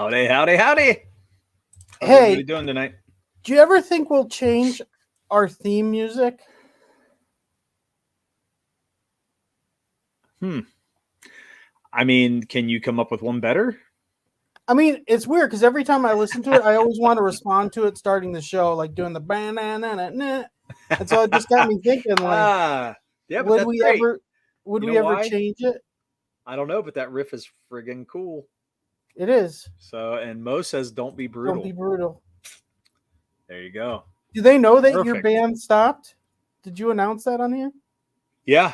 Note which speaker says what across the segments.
Speaker 1: Howdy, howdy, howdy. How's
Speaker 2: Hey,
Speaker 1: everybody doing tonight?
Speaker 2: do you ever think we'll change our theme music?
Speaker 1: I mean, can you come up with one better?
Speaker 2: I mean, it's weird because every time I listen to it, I always want to respond to it starting the show, like doing the banana. And so it just got me thinking, like,
Speaker 1: Yeah, but
Speaker 2: would
Speaker 1: that's
Speaker 2: we
Speaker 1: great.
Speaker 2: ever would
Speaker 1: You
Speaker 2: we
Speaker 1: know
Speaker 2: ever
Speaker 1: why?
Speaker 2: change it?
Speaker 1: I don't know, but that riff is friggin' cool.
Speaker 2: It is.
Speaker 1: So, and Mo says, "Don't be brutal."
Speaker 2: Don't be brutal.
Speaker 1: There you go.
Speaker 2: Do they know that your
Speaker 1: Perfect.
Speaker 2: band stopped? Did you announce that on here?
Speaker 1: Yeah.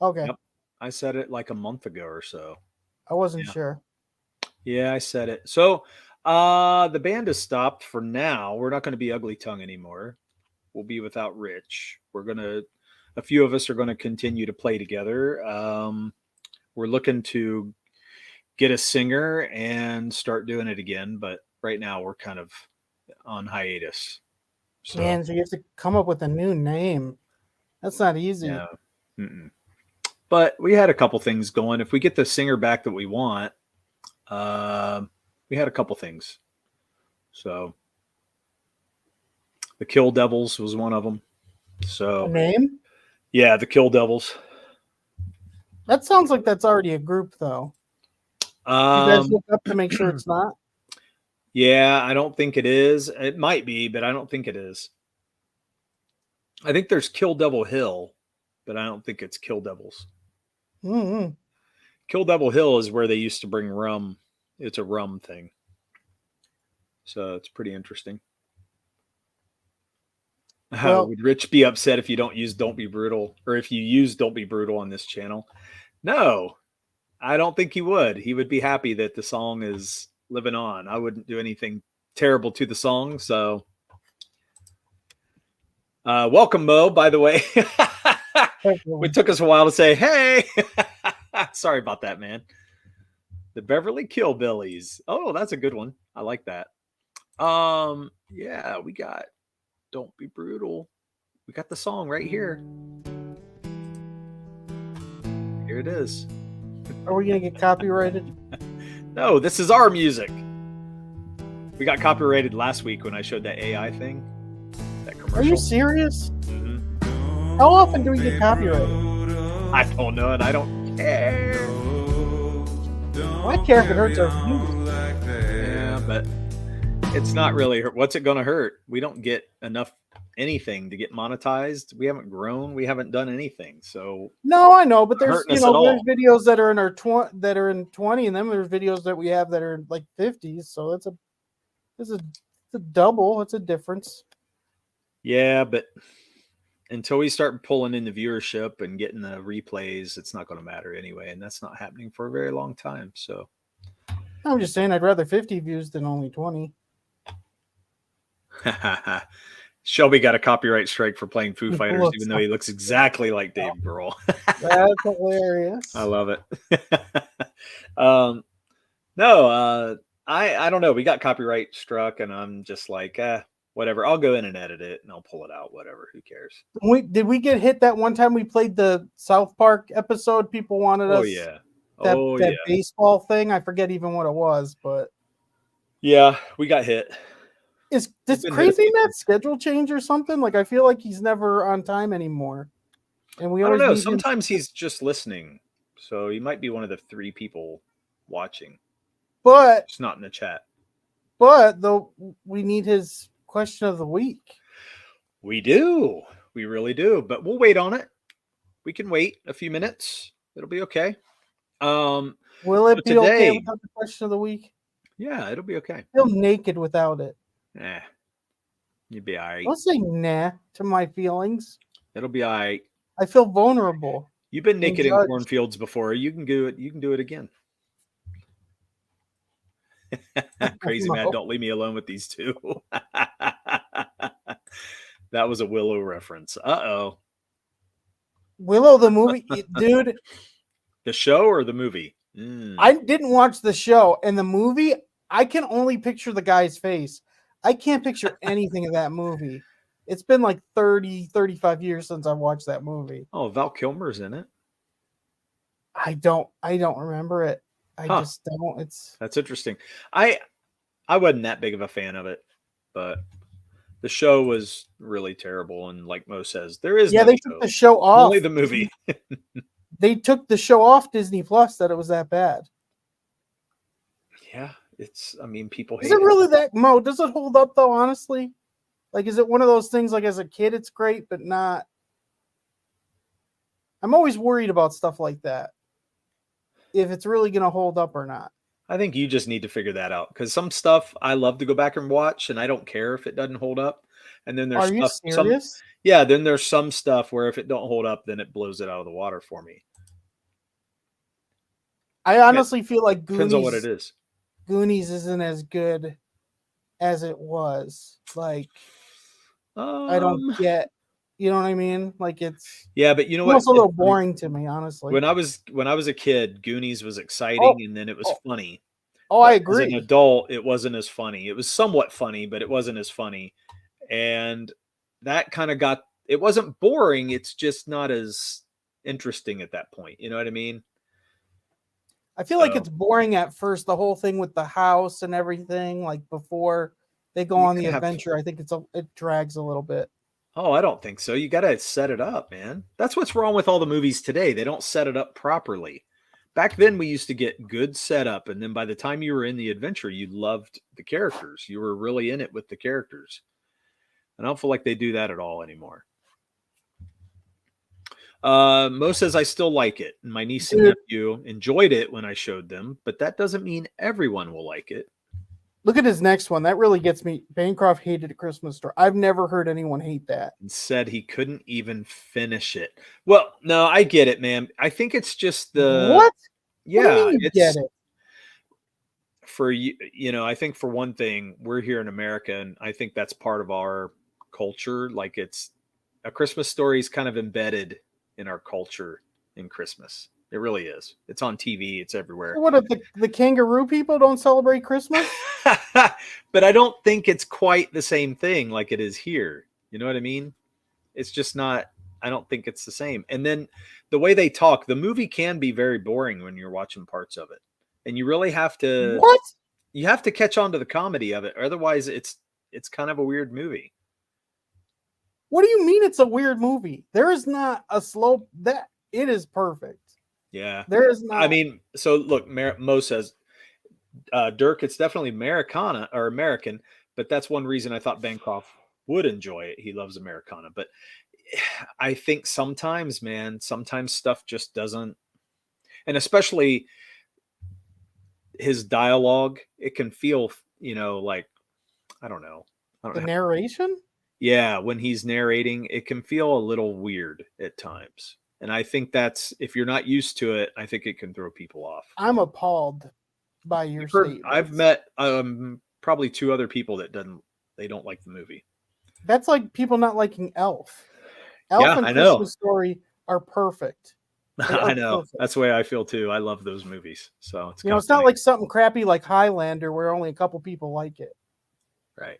Speaker 2: Okay,
Speaker 1: Yep. I said it like a month ago or so.
Speaker 2: I wasn't
Speaker 1: Yeah.
Speaker 2: sure.
Speaker 1: Yeah, I said it. So, the band has stopped for now. We're not going to be Ugly Tongue anymore. We'll be without Rich. A few of us are going to continue to play together. We're looking to get a singer and start doing it again, but right now we're kind of on hiatus. So,
Speaker 2: Man, so you have to come up with a new name. That's not easy.
Speaker 1: yeah. Mm-mm. But we had a couple things going. If we get the singer back that we want, we had a couple things. So, the Kill Devils was one of them.
Speaker 2: A
Speaker 1: So,
Speaker 2: name?
Speaker 1: yeah, the Kill Devils.
Speaker 2: That sounds like that's already a group, though. You guys look up to make sure it's not?
Speaker 1: Yeah, I don't think it is. It might be, but I don't think it is. I think there's Kill Devil Hill, but I don't think it's Kill Devils.
Speaker 2: Mm-hmm.
Speaker 1: Kill Devil Hill is where they used to bring rum. It's a rum thing. So it's pretty interesting.
Speaker 2: Well,
Speaker 1: Would Rich be upset if you don't use Don't Be Brutal, or if you use Don't Be Brutal on this channel? No, I don't think he would. He would be happy that the song is living on. I wouldn't do anything terrible to the song. So welcome, Mo, by the way. It took us a while to say, hey. Sorry about that, man. The Beverly Killbillies. Oh, that's a good one. I like that. Yeah, we got Don't Be Brutal. We got the song right here. Here it is.
Speaker 2: Are we going to get copyrighted?
Speaker 1: No, this is our music. We got copyrighted last week when I showed that AI thing. That commercial.
Speaker 2: Are you serious?
Speaker 1: Mm-hmm.
Speaker 2: How often do we get copyrighted?
Speaker 1: I don't know, and I don't care.
Speaker 2: Well, I care if it hurts our views.
Speaker 1: Yeah, but it's not really. What's it going to hurt? We don't get enough anything to get monetized. We haven't grown. We haven't done anything. So
Speaker 2: no, I know, but there's there's
Speaker 1: all.
Speaker 2: videos that are in our 20, and then there's videos that we have that are like 50s. So it's a double. It's a difference.
Speaker 1: Yeah, but until we start pulling in the viewership and getting the replays, it's not going to matter anyway, and that's not happening for a very long time. So
Speaker 2: I'm just saying, I'd rather 50 views than only 20.
Speaker 1: Shelby got a copyright strike for playing Foo Fighters, even though he looks exactly like Dave Grohl.
Speaker 2: That's hilarious.
Speaker 1: I love it. No, I don't know. We got copyright struck, and I'm just like, whatever. I'll go in and edit it, and I'll pull it out. Whatever. Who cares?
Speaker 2: Did we get hit that one time we played the South Park episode? People wanted us.
Speaker 1: Oh yeah.
Speaker 2: That baseball thing. I forget even what it was, but
Speaker 1: yeah, we got hit.
Speaker 2: Is Crazy Matt schedule change or something? Like, I feel like he's never on time anymore. And we always
Speaker 1: I don't know. Sometimes he's just listening. So he might be one of the 3 people watching.
Speaker 2: But
Speaker 1: it's not in the chat.
Speaker 2: But though we need his question of the week.
Speaker 1: We do. We really do. But we'll wait on it. We can wait a few minutes. It'll be okay.
Speaker 2: Will it be okay without the question of the week?
Speaker 1: Yeah, it'll be okay.
Speaker 2: I feel naked without it.
Speaker 1: Nah. You'd be all right.
Speaker 2: Don't say nah to my feelings.
Speaker 1: It'll be all right.
Speaker 2: I feel vulnerable.
Speaker 1: You've been naked in cornfields before. You can do it. You can do it again. Crazy Matt, don't leave me alone with these two. That was a Willow reference. Uh-oh.
Speaker 2: Willow the movie, dude.
Speaker 1: The show or the movie?
Speaker 2: I didn't watch the show. And the movie, I can only picture the guy's face. I can't picture anything of that movie. It's been like 30, 35 years since I watched that movie.
Speaker 1: Oh, Val Kilmer's in it.
Speaker 2: I don't remember it. I
Speaker 1: Huh.
Speaker 2: just don't. It's
Speaker 1: That's interesting. I I wasn't that big of a fan of it, but the show was really terrible. And like Mo says, there is
Speaker 2: yeah.
Speaker 1: no
Speaker 2: They took the
Speaker 1: show,
Speaker 2: show
Speaker 1: only
Speaker 2: off.
Speaker 1: the movie.
Speaker 2: They took the show off Disney Plus that it was that bad.
Speaker 1: Yeah, it's. I mean, people
Speaker 2: Is it
Speaker 1: hate it.
Speaker 2: really that Mo? Does it hold up though? Honestly, like, is it one of those things like as a kid it's great, but not? I'm always worried about stuff like that. If it's really gonna hold up or not.
Speaker 1: I think you just need to figure that out because some stuff I love to go back and watch, and I don't care if it doesn't hold up. And then there's
Speaker 2: Are you
Speaker 1: stuff some
Speaker 2: serious?
Speaker 1: yeah, then there's some stuff where if it don't hold up, then it blows it out of the water for me.
Speaker 2: I
Speaker 1: It
Speaker 2: honestly feel like
Speaker 1: depends on what it is.
Speaker 2: Goonies isn't as good as it was. Like, I don't
Speaker 1: Um,
Speaker 2: get, you know what I mean? Like, it's
Speaker 1: yeah, but you know what?
Speaker 2: almost a little boring to me, honestly.
Speaker 1: When I was a kid, Goonies was
Speaker 2: Oh,
Speaker 1: exciting, and then it was
Speaker 2: oh,
Speaker 1: funny.
Speaker 2: oh, I
Speaker 1: But as an
Speaker 2: agree.
Speaker 1: adult, it wasn't as funny. It was somewhat funny, but it wasn't as funny. And that kind of got it wasn't boring. It's just not as interesting at that point. You know what I mean?
Speaker 2: I feel like
Speaker 1: So
Speaker 2: it's boring at first, the whole thing with the house and everything. Like before they go
Speaker 1: you
Speaker 2: on the
Speaker 1: gotta have.
Speaker 2: adventure, I think it drags a little bit.
Speaker 1: Oh, I don't think so. You got to set it up, man. That's what's wrong with all the movies today. They don't set it up properly. Back then, we used to get good setup, and then by the time you were in the adventure, you loved the characters. You were really in it with the characters. And I don't feel like they do that at all anymore. Mo says I still like it. And my niece and
Speaker 2: Dude,
Speaker 1: nephew enjoyed it when I showed them, but that doesn't mean everyone will like it.
Speaker 2: look at his next one. That really gets me. Bancroft hated a Christmas Story. I've never heard anyone hate that.
Speaker 1: And said he couldn't even finish it. Well, no, I get it, man. I think it's just the
Speaker 2: What? What do you
Speaker 1: yeah,
Speaker 2: mean you get
Speaker 1: it's
Speaker 2: it?
Speaker 1: for you. I think for one thing, we're here in America, and I think that's part of our culture. Like it's a Christmas story is kind of embedded in our culture in Christmas. It really is. It's on TV. It's everywhere.
Speaker 2: So what if the kangaroo people don't celebrate Christmas?
Speaker 1: But I don't think it's quite the same thing like it is here. You know what I mean? It's just not. I don't think it's the same. And then the way they talk, the movie can be very boring when you're watching parts of it, and you really have to
Speaker 2: What?
Speaker 1: catch on to the comedy of it. Otherwise, it's kind of a weird movie.
Speaker 2: What do you mean it's a weird movie? There is not a slow that it is perfect.
Speaker 1: Yeah.
Speaker 2: There is
Speaker 1: I
Speaker 2: not.
Speaker 1: mean, so look, Mo says, Dirk, it's definitely Americana or American, but that's one reason I thought Bancroft would enjoy it. He loves Americana. But I think sometimes, man, sometimes stuff just doesn't, and especially his dialogue, it can feel, like, I don't know. I don't
Speaker 2: The
Speaker 1: know.
Speaker 2: narration?
Speaker 1: Yeah, when he's narrating, it can feel a little weird at times. And I think that's if you're not used to it, I think it can throw people off.
Speaker 2: I'm appalled by your
Speaker 1: I've
Speaker 2: statements.
Speaker 1: met probably two other people that they don't like the movie.
Speaker 2: That's like people not liking Elf. Elf
Speaker 1: Yeah,
Speaker 2: and
Speaker 1: I know.
Speaker 2: Christmas Story are perfect. They
Speaker 1: I
Speaker 2: are
Speaker 1: know.
Speaker 2: perfect.
Speaker 1: That's the way I feel too. I love those movies. So it's
Speaker 2: You know,
Speaker 1: kind of
Speaker 2: it's not
Speaker 1: funny.
Speaker 2: like something crappy like Highlander where only a couple people like it.
Speaker 1: Right.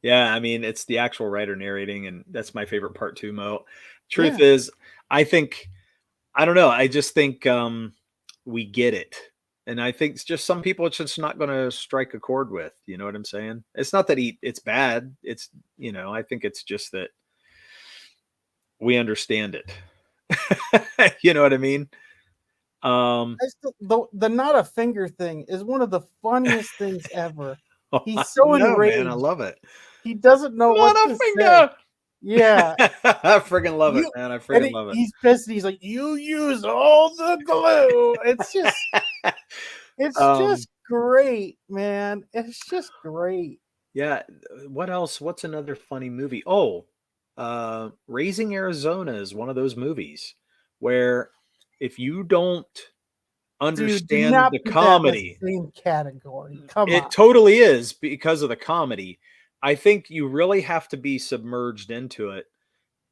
Speaker 1: Yeah, I mean, it's the actual writer narrating, and that's my favorite part too, Mo. Truth
Speaker 2: Yeah.
Speaker 1: is, I think I don't know. I just think we get it. And I think it's just some people it's just not going to strike a chord with. You know what I'm saying? It's not that it's bad. It's, I think it's just that we understand it. You know what I mean? Um,
Speaker 2: The not a finger thing is one of the funniest things ever.
Speaker 1: I
Speaker 2: He's so
Speaker 1: know, man. I
Speaker 2: enraged.
Speaker 1: love it.
Speaker 2: He doesn't know
Speaker 1: Not
Speaker 2: what
Speaker 1: a
Speaker 2: to say.
Speaker 1: finger.
Speaker 2: Yeah.
Speaker 1: I friggin' love it,
Speaker 2: You
Speaker 1: man. I
Speaker 2: and
Speaker 1: friggin' love
Speaker 2: he's pissed. He's like, "You use all the glue."
Speaker 1: it.
Speaker 2: It's
Speaker 1: um,
Speaker 2: just great, man. It's just great.
Speaker 1: yeah. What else? What's another funny movie? Oh, Raising Arizona is one of those movies where if you don't
Speaker 2: Dude, do
Speaker 1: understand
Speaker 2: not
Speaker 1: the
Speaker 2: put that in the
Speaker 1: comedy,
Speaker 2: same category. Come
Speaker 1: it
Speaker 2: on.
Speaker 1: totally is because of the comedy. I think you really have to be submerged into it,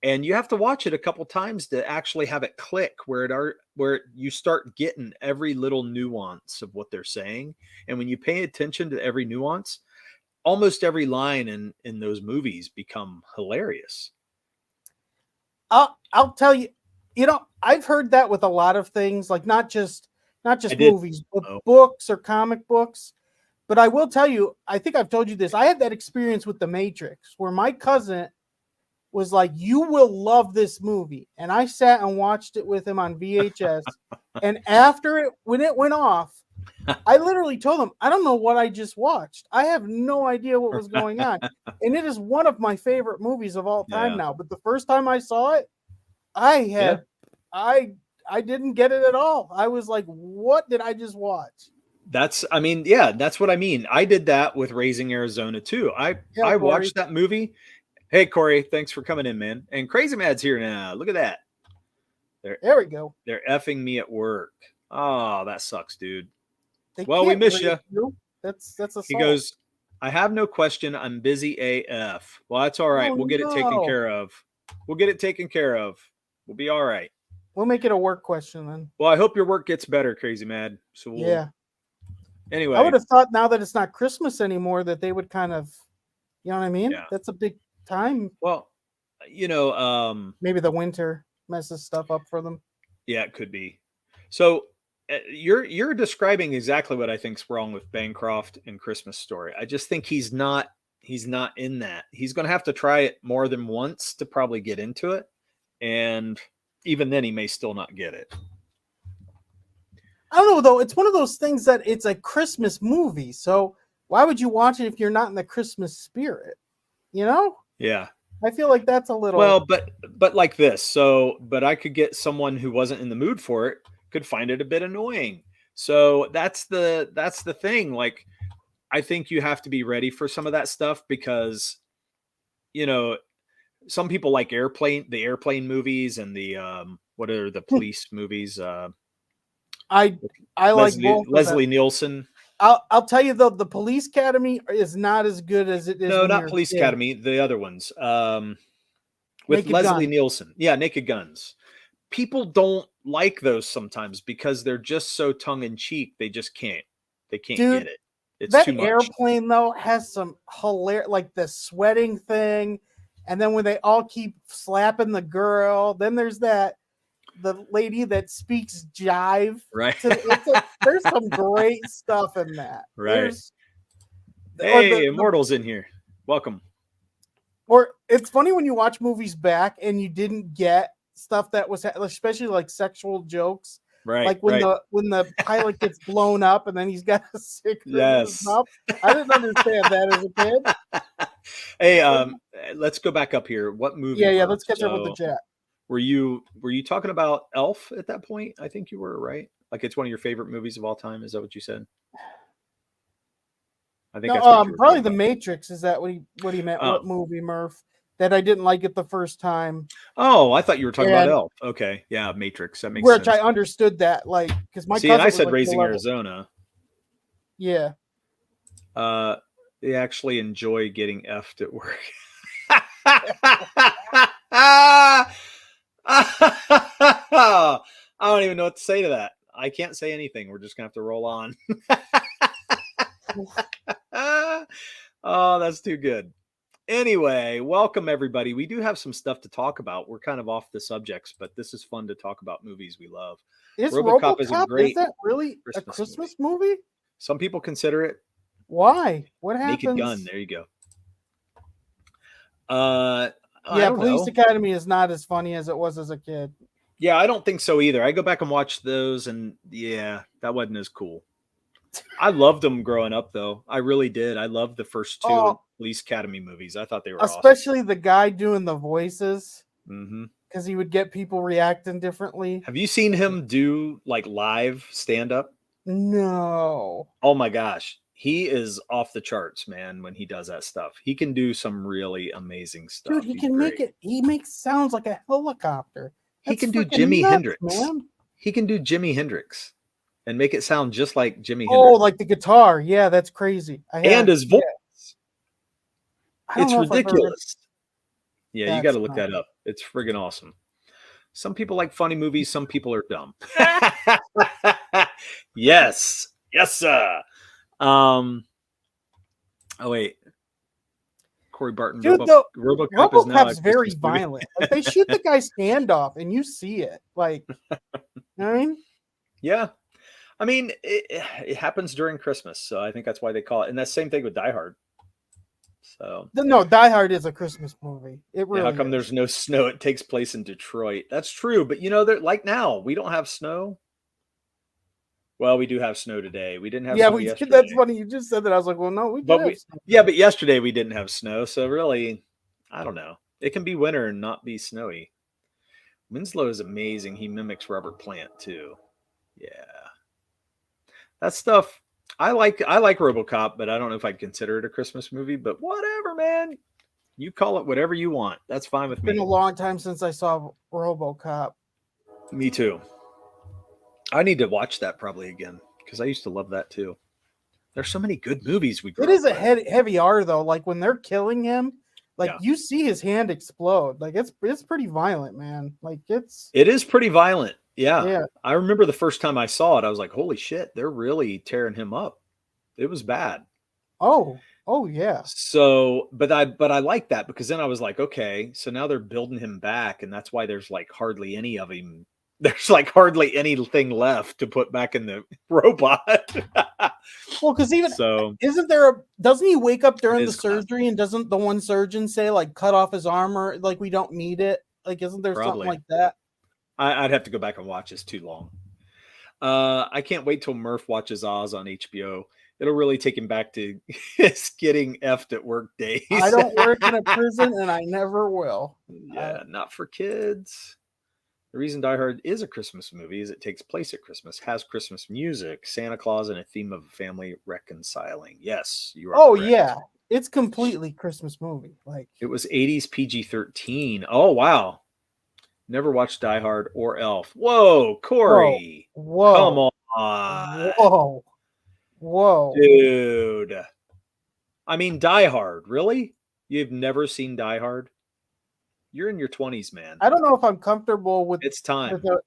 Speaker 1: and you have to watch it a couple times to actually have it click where you start getting every little nuance of what they're saying. And when you pay attention to every nuance, almost every line in those movies become hilarious.
Speaker 2: I'll tell you, I've heard that with a lot of things, like not just not
Speaker 1: I
Speaker 2: just
Speaker 1: did.
Speaker 2: movies, but
Speaker 1: Oh.
Speaker 2: books or comic books. But I will tell you, I think I've told you this. I had that experience with The Matrix where my cousin was like, "You will love this movie," and I sat and watched it with him on VHS. And after it, when it went off, I literally told him, "I don't know what I just watched. I have no idea what was going on." And it is one of my favorite movies of all time
Speaker 1: Yeah.
Speaker 2: now. But the first time I saw it, I had I didn't get it at all. I was like, "What did I just watch?"
Speaker 1: That's what I mean. I did that with Raising Arizona too.
Speaker 2: Yeah,
Speaker 1: I
Speaker 2: Corey.
Speaker 1: watched that movie. Hey Corey, thanks for coming in, man. And Crazy Mad's here now. Look at that.
Speaker 2: There we go.
Speaker 1: They're effing me at work. Oh, that sucks, dude.
Speaker 2: They
Speaker 1: Well, we
Speaker 2: can't
Speaker 1: miss
Speaker 2: rape
Speaker 1: you.
Speaker 2: you. That's assault.
Speaker 1: He goes, I have no question. I'm busy AF. Well, that's all right.
Speaker 2: Oh,
Speaker 1: We'll get it taken
Speaker 2: no.
Speaker 1: care of. We'll get it taken care of. We'll be all right.
Speaker 2: We'll make it a work question then.
Speaker 1: Well, I hope your work gets better, Crazy Mad. So
Speaker 2: Yeah.
Speaker 1: Anyway,
Speaker 2: I would have thought now that it's not Christmas anymore that they would kind of, you know what I mean?
Speaker 1: Yeah.
Speaker 2: That's a big time.
Speaker 1: Well,
Speaker 2: maybe the winter messes stuff up for them.
Speaker 1: Yeah, it could be. So you're describing exactly what I think's wrong with Bancroft and Christmas Story. I just think he's not in that. He's going to have to try it more than once to probably get into it, and even then he may still not get it.
Speaker 2: I don't know though. It's one of those things that it's a Christmas movie. So why would you watch it if you're not in the Christmas spirit? You know?
Speaker 1: Yeah.
Speaker 2: I feel like that's a little
Speaker 1: well, but like this. So, but I could get someone who wasn't in the mood for it could find it a bit annoying. So that's the thing. Like, I think you have to be ready for some of that stuff because, some people like the airplane movies and the what are the police movies?
Speaker 2: I like both
Speaker 1: Leslie Nielsen.
Speaker 2: I'll tell you though, the Police Academy is not as good as it is.
Speaker 1: No, not Police Academy. The other ones with
Speaker 2: Naked
Speaker 1: Leslie
Speaker 2: Gun.
Speaker 1: Nielsen. Yeah, Naked Guns. People don't like those sometimes because they're just so tongue in cheek. They just can't. They can't get it. It's
Speaker 2: that
Speaker 1: too much.
Speaker 2: Airplane though has some hilarious, like the sweating thing, and then when they all keep slapping the girl, then there's the lady that speaks jive.
Speaker 1: Right.
Speaker 2: There's some great stuff in that.
Speaker 1: Right. Hey, Immortal's in here. Welcome.
Speaker 2: Or it's funny when you watch movies back and you didn't get stuff that was, especially like sexual jokes.
Speaker 1: Right.
Speaker 2: Like when the pilot gets blown up and then he's got a cigarette in his mouth. I didn't understand that as a kid.
Speaker 1: Hey, let's go back up here. What movie?
Speaker 2: Yeah, let's catch up with the chat.
Speaker 1: Were you talking about Elf at that point? I think you were, right? Like it's one of your favorite movies of all time. Is that what you said? I think that's what
Speaker 2: probably The Matrix. Is that what he meant? Oh. What movie, Murph? That I didn't like it the first time.
Speaker 1: Oh, I thought you were talking about Elf. Okay, yeah, Matrix. That makes sense.
Speaker 2: Which I understood that, like, because my cousin
Speaker 1: and I said
Speaker 2: like
Speaker 1: Raising Arizona.
Speaker 2: Yeah.
Speaker 1: They actually enjoy getting effed at work. I don't even know what to say to that. I can't say anything. We're just gonna have to roll on. Oh, that's too good. Anyway, welcome everybody. We do have some stuff to talk about. We're kind of off the subjects, but this is fun to talk about movies we love.
Speaker 2: RoboCop is a great. Is that really a Christmas movie?
Speaker 1: Some people consider it.
Speaker 2: Why? What happens?
Speaker 1: Naked Gun. There you go.
Speaker 2: Police Academy is not as funny as it was as a kid.
Speaker 1: Yeah, I don't think so either. I go back and watch those, and yeah, that wasn't as cool. I loved them growing up, though. I really did. I loved the first two Police Academy movies. I thought they were
Speaker 2: especially awesome. The guy doing the voices,
Speaker 1: because
Speaker 2: he would get people reacting differently.
Speaker 1: Have you seen him do like live stand up?
Speaker 2: No.
Speaker 1: Oh my gosh, he is off the charts, man. When he does that stuff, he can do some really amazing stuff.
Speaker 2: Dude, he can make it. He makes sounds like a helicopter.
Speaker 1: He can do Jimi Hendrix. Man. He can do Jimi Hendrix. And make it sound just like Jimi Hendrix.
Speaker 2: Oh, like the guitar. Yeah, that's crazy.
Speaker 1: And his voice. Yeah. It's ridiculous. Yeah, you got to look that up. It's friggin' awesome. Some people like funny movies. Some people are dumb. Yes. Yes, sir. Oh, wait. Corey Barton.
Speaker 2: Dude,
Speaker 1: RoboCop's
Speaker 2: very violent. Like, they shoot the guy's hand off and you see it. Like, you know what I mean?
Speaker 1: Yeah. I mean, it happens during Christmas, so I think that's why they call it. And that's the same thing with Die Hard. So
Speaker 2: No, Die Hard is a Christmas movie. It
Speaker 1: yeah, how
Speaker 2: really
Speaker 1: come
Speaker 2: is.
Speaker 1: there's no snow? It takes place in Detroit. That's true, but you know, like now we don't have snow. Well, we do have snow today. We didn't have
Speaker 2: Yeah,
Speaker 1: snow
Speaker 2: we did. That's
Speaker 1: yesterday,
Speaker 2: funny. You just said that. I was like, well, no, we did
Speaker 1: but
Speaker 2: have snow.
Speaker 1: but yesterday we didn't have snow. So really, I don't know. It can be winter and not be snowy. Winslow is amazing. He mimics Robert Plant too. Yeah, that stuff. I like RoboCop, but I don't know if I'd consider it a Christmas movie. But whatever, man. You call it whatever you want. That's fine with
Speaker 2: It's been a
Speaker 1: me.
Speaker 2: long time since I saw RoboCop.
Speaker 1: Me too. I need to watch that probably again because I used to love that too. There's so many good movies we
Speaker 2: It
Speaker 1: grew up
Speaker 2: is a
Speaker 1: with.
Speaker 2: heavy R though. Like when they're killing him, like
Speaker 1: Yeah,
Speaker 2: you see his hand explode. Like it's pretty violent, man. Like it's
Speaker 1: it is pretty violent. Yeah,
Speaker 2: yeah.
Speaker 1: I remember the first time I saw it, I was like, "Holy shit, they're really tearing him up." It was bad.
Speaker 2: Oh yeah.
Speaker 1: So, but I like that because then I was like, okay, so now they're building him back, and that's why there's like hardly any of him. There's like hardly anything left to put back in the robot.
Speaker 2: Well, because even
Speaker 1: So
Speaker 2: isn't there a doesn't he wake up
Speaker 1: it
Speaker 2: during the
Speaker 1: is classic.
Speaker 2: surgery and doesn't the one surgeon say like cut off his arm or like we don't need it? Like isn't there something
Speaker 1: Probably.
Speaker 2: like that?
Speaker 1: I'd have to go back and watch. It's too long. I can't wait till Murph watches Oz on HBO. It'll really take him back to his getting effed at work
Speaker 2: I
Speaker 1: days.
Speaker 2: don't work in a prison and I never will.
Speaker 1: Yeah, not for kids. The reason Die Hard is a Christmas movie is it takes place at Christmas, has Christmas music, Santa Claus, and a theme of family reconciling. Yes, you are
Speaker 2: Oh
Speaker 1: correct.
Speaker 2: yeah. It's completely Christmas movie. Like
Speaker 1: It was 80s PG-13. Oh, wow. Never watched Die Hard or Elf. Whoa,
Speaker 2: whoa,
Speaker 1: Corey. Come
Speaker 2: whoa,
Speaker 1: on,
Speaker 2: whoa, whoa.
Speaker 1: dude. I mean, Die Hard. Really? You've never seen Die Hard? You're in your 20s, man.
Speaker 2: I don't know if I'm comfortable with
Speaker 1: It's time.
Speaker 2: with a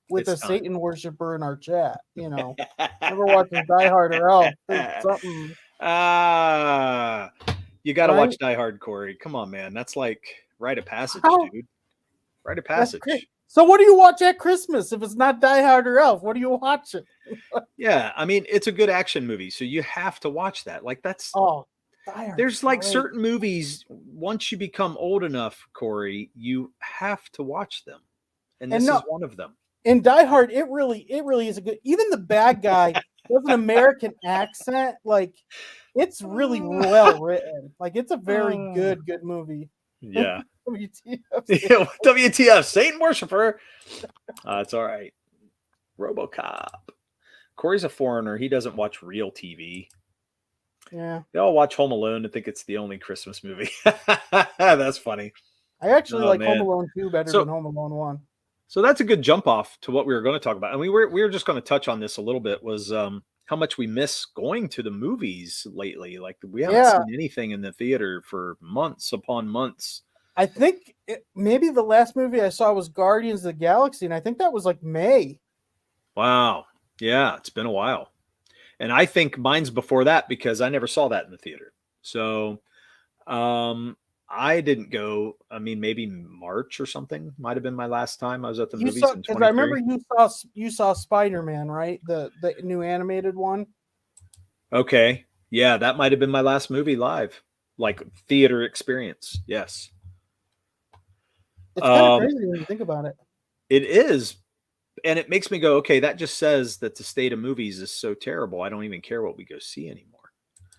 Speaker 2: with
Speaker 1: It's
Speaker 2: a
Speaker 1: time.
Speaker 2: Satan worshiper in our chat. You know, never watches Die Hard or Elf. It's something,
Speaker 1: Ah, you got to
Speaker 2: right?
Speaker 1: watch Die Hard, Corey. Come on, man. That's like rite of passage,
Speaker 2: How?
Speaker 1: dude. Rite of
Speaker 2: That's great.
Speaker 1: passage.
Speaker 2: So, what do you watch at Christmas if it's not Die Hard or Elf? What are you watching?
Speaker 1: Yeah, I mean, it's a good action movie, so you have to watch that. Like that's
Speaker 2: Oh, Die Hard's
Speaker 1: there's like
Speaker 2: great.
Speaker 1: certain movies once you become old enough, Corey, you have to watch them. And
Speaker 2: And
Speaker 1: this
Speaker 2: no,
Speaker 1: is one of them.
Speaker 2: in Die Hard, it really is a good. Even the bad guy has an American accent. Like, it's really well written. Like, it's a very good movie.
Speaker 1: Yeah.
Speaker 2: WTF.
Speaker 1: WTF, Satan worshiper. It's all right. RoboCop. Corey's a foreigner. He doesn't watch real TV.
Speaker 2: Yeah,
Speaker 1: They all watch Home Alone and think it's the only Christmas movie. That's funny.
Speaker 2: I actually
Speaker 1: Oh,
Speaker 2: like
Speaker 1: man.
Speaker 2: Home Alone 2 better
Speaker 1: So-
Speaker 2: than Home Alone 1.
Speaker 1: So that's a good jump off to what we were going to talk about. And we were just going to touch on this a little bit was how much we miss going to the movies lately. Like we haven't
Speaker 2: Yeah.
Speaker 1: seen anything in the theater for months upon months.
Speaker 2: I think maybe the last movie I saw was Guardians of the Galaxy, and I think that was like May.
Speaker 1: Wow. Yeah, it's been a while. And I think mine's before that because I never saw that in the theater. So I didn't go. I mean, maybe March or something might have been my last time I was at the
Speaker 2: You
Speaker 1: movies
Speaker 2: saw
Speaker 1: in
Speaker 2: because I remember
Speaker 1: 23.
Speaker 2: you saw Spider-Man, right? The new animated one.
Speaker 1: Okay. Yeah, that might have been my last movie live, like theater experience. Yes.
Speaker 2: It's kind of crazy when you think about it.
Speaker 1: It is. And it makes me go, okay, that just says that the state of movies is so terrible. I don't even care what we go see anymore.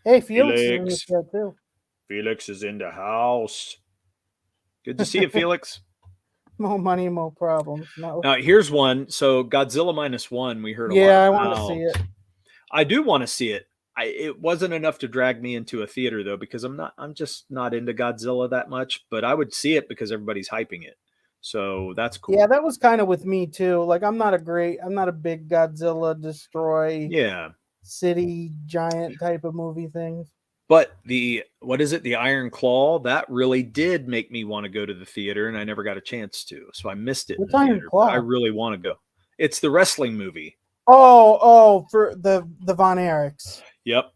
Speaker 2: Hey, Felix is in
Speaker 1: Felix.
Speaker 2: this chat too.
Speaker 1: Felix is in the house. Good to see you, Felix.
Speaker 2: More money, more problems. No.
Speaker 1: Now, here's one. So Godzilla -1, we heard a lot
Speaker 2: Yeah, I
Speaker 1: about.
Speaker 2: want to see it.
Speaker 1: I do want to see it. It wasn't enough to drag me into a theater though, because I'm just not into Godzilla that much, but I would see it because everybody's hyping it. So that's cool.
Speaker 2: Yeah, that was kind of with me too. Like I'm not a big Godzilla destroy
Speaker 1: Yeah.
Speaker 2: city giant type of movie things.
Speaker 1: But what is it? The Iron Claw, that really did make me want to go to the theater, and I never got a chance to. So I missed it.
Speaker 2: What's
Speaker 1: in the
Speaker 2: Iron
Speaker 1: theater,
Speaker 2: Claw?
Speaker 1: but I really want to go. It's the wrestling movie.
Speaker 2: Oh, for the Von Erichs.
Speaker 1: Yep.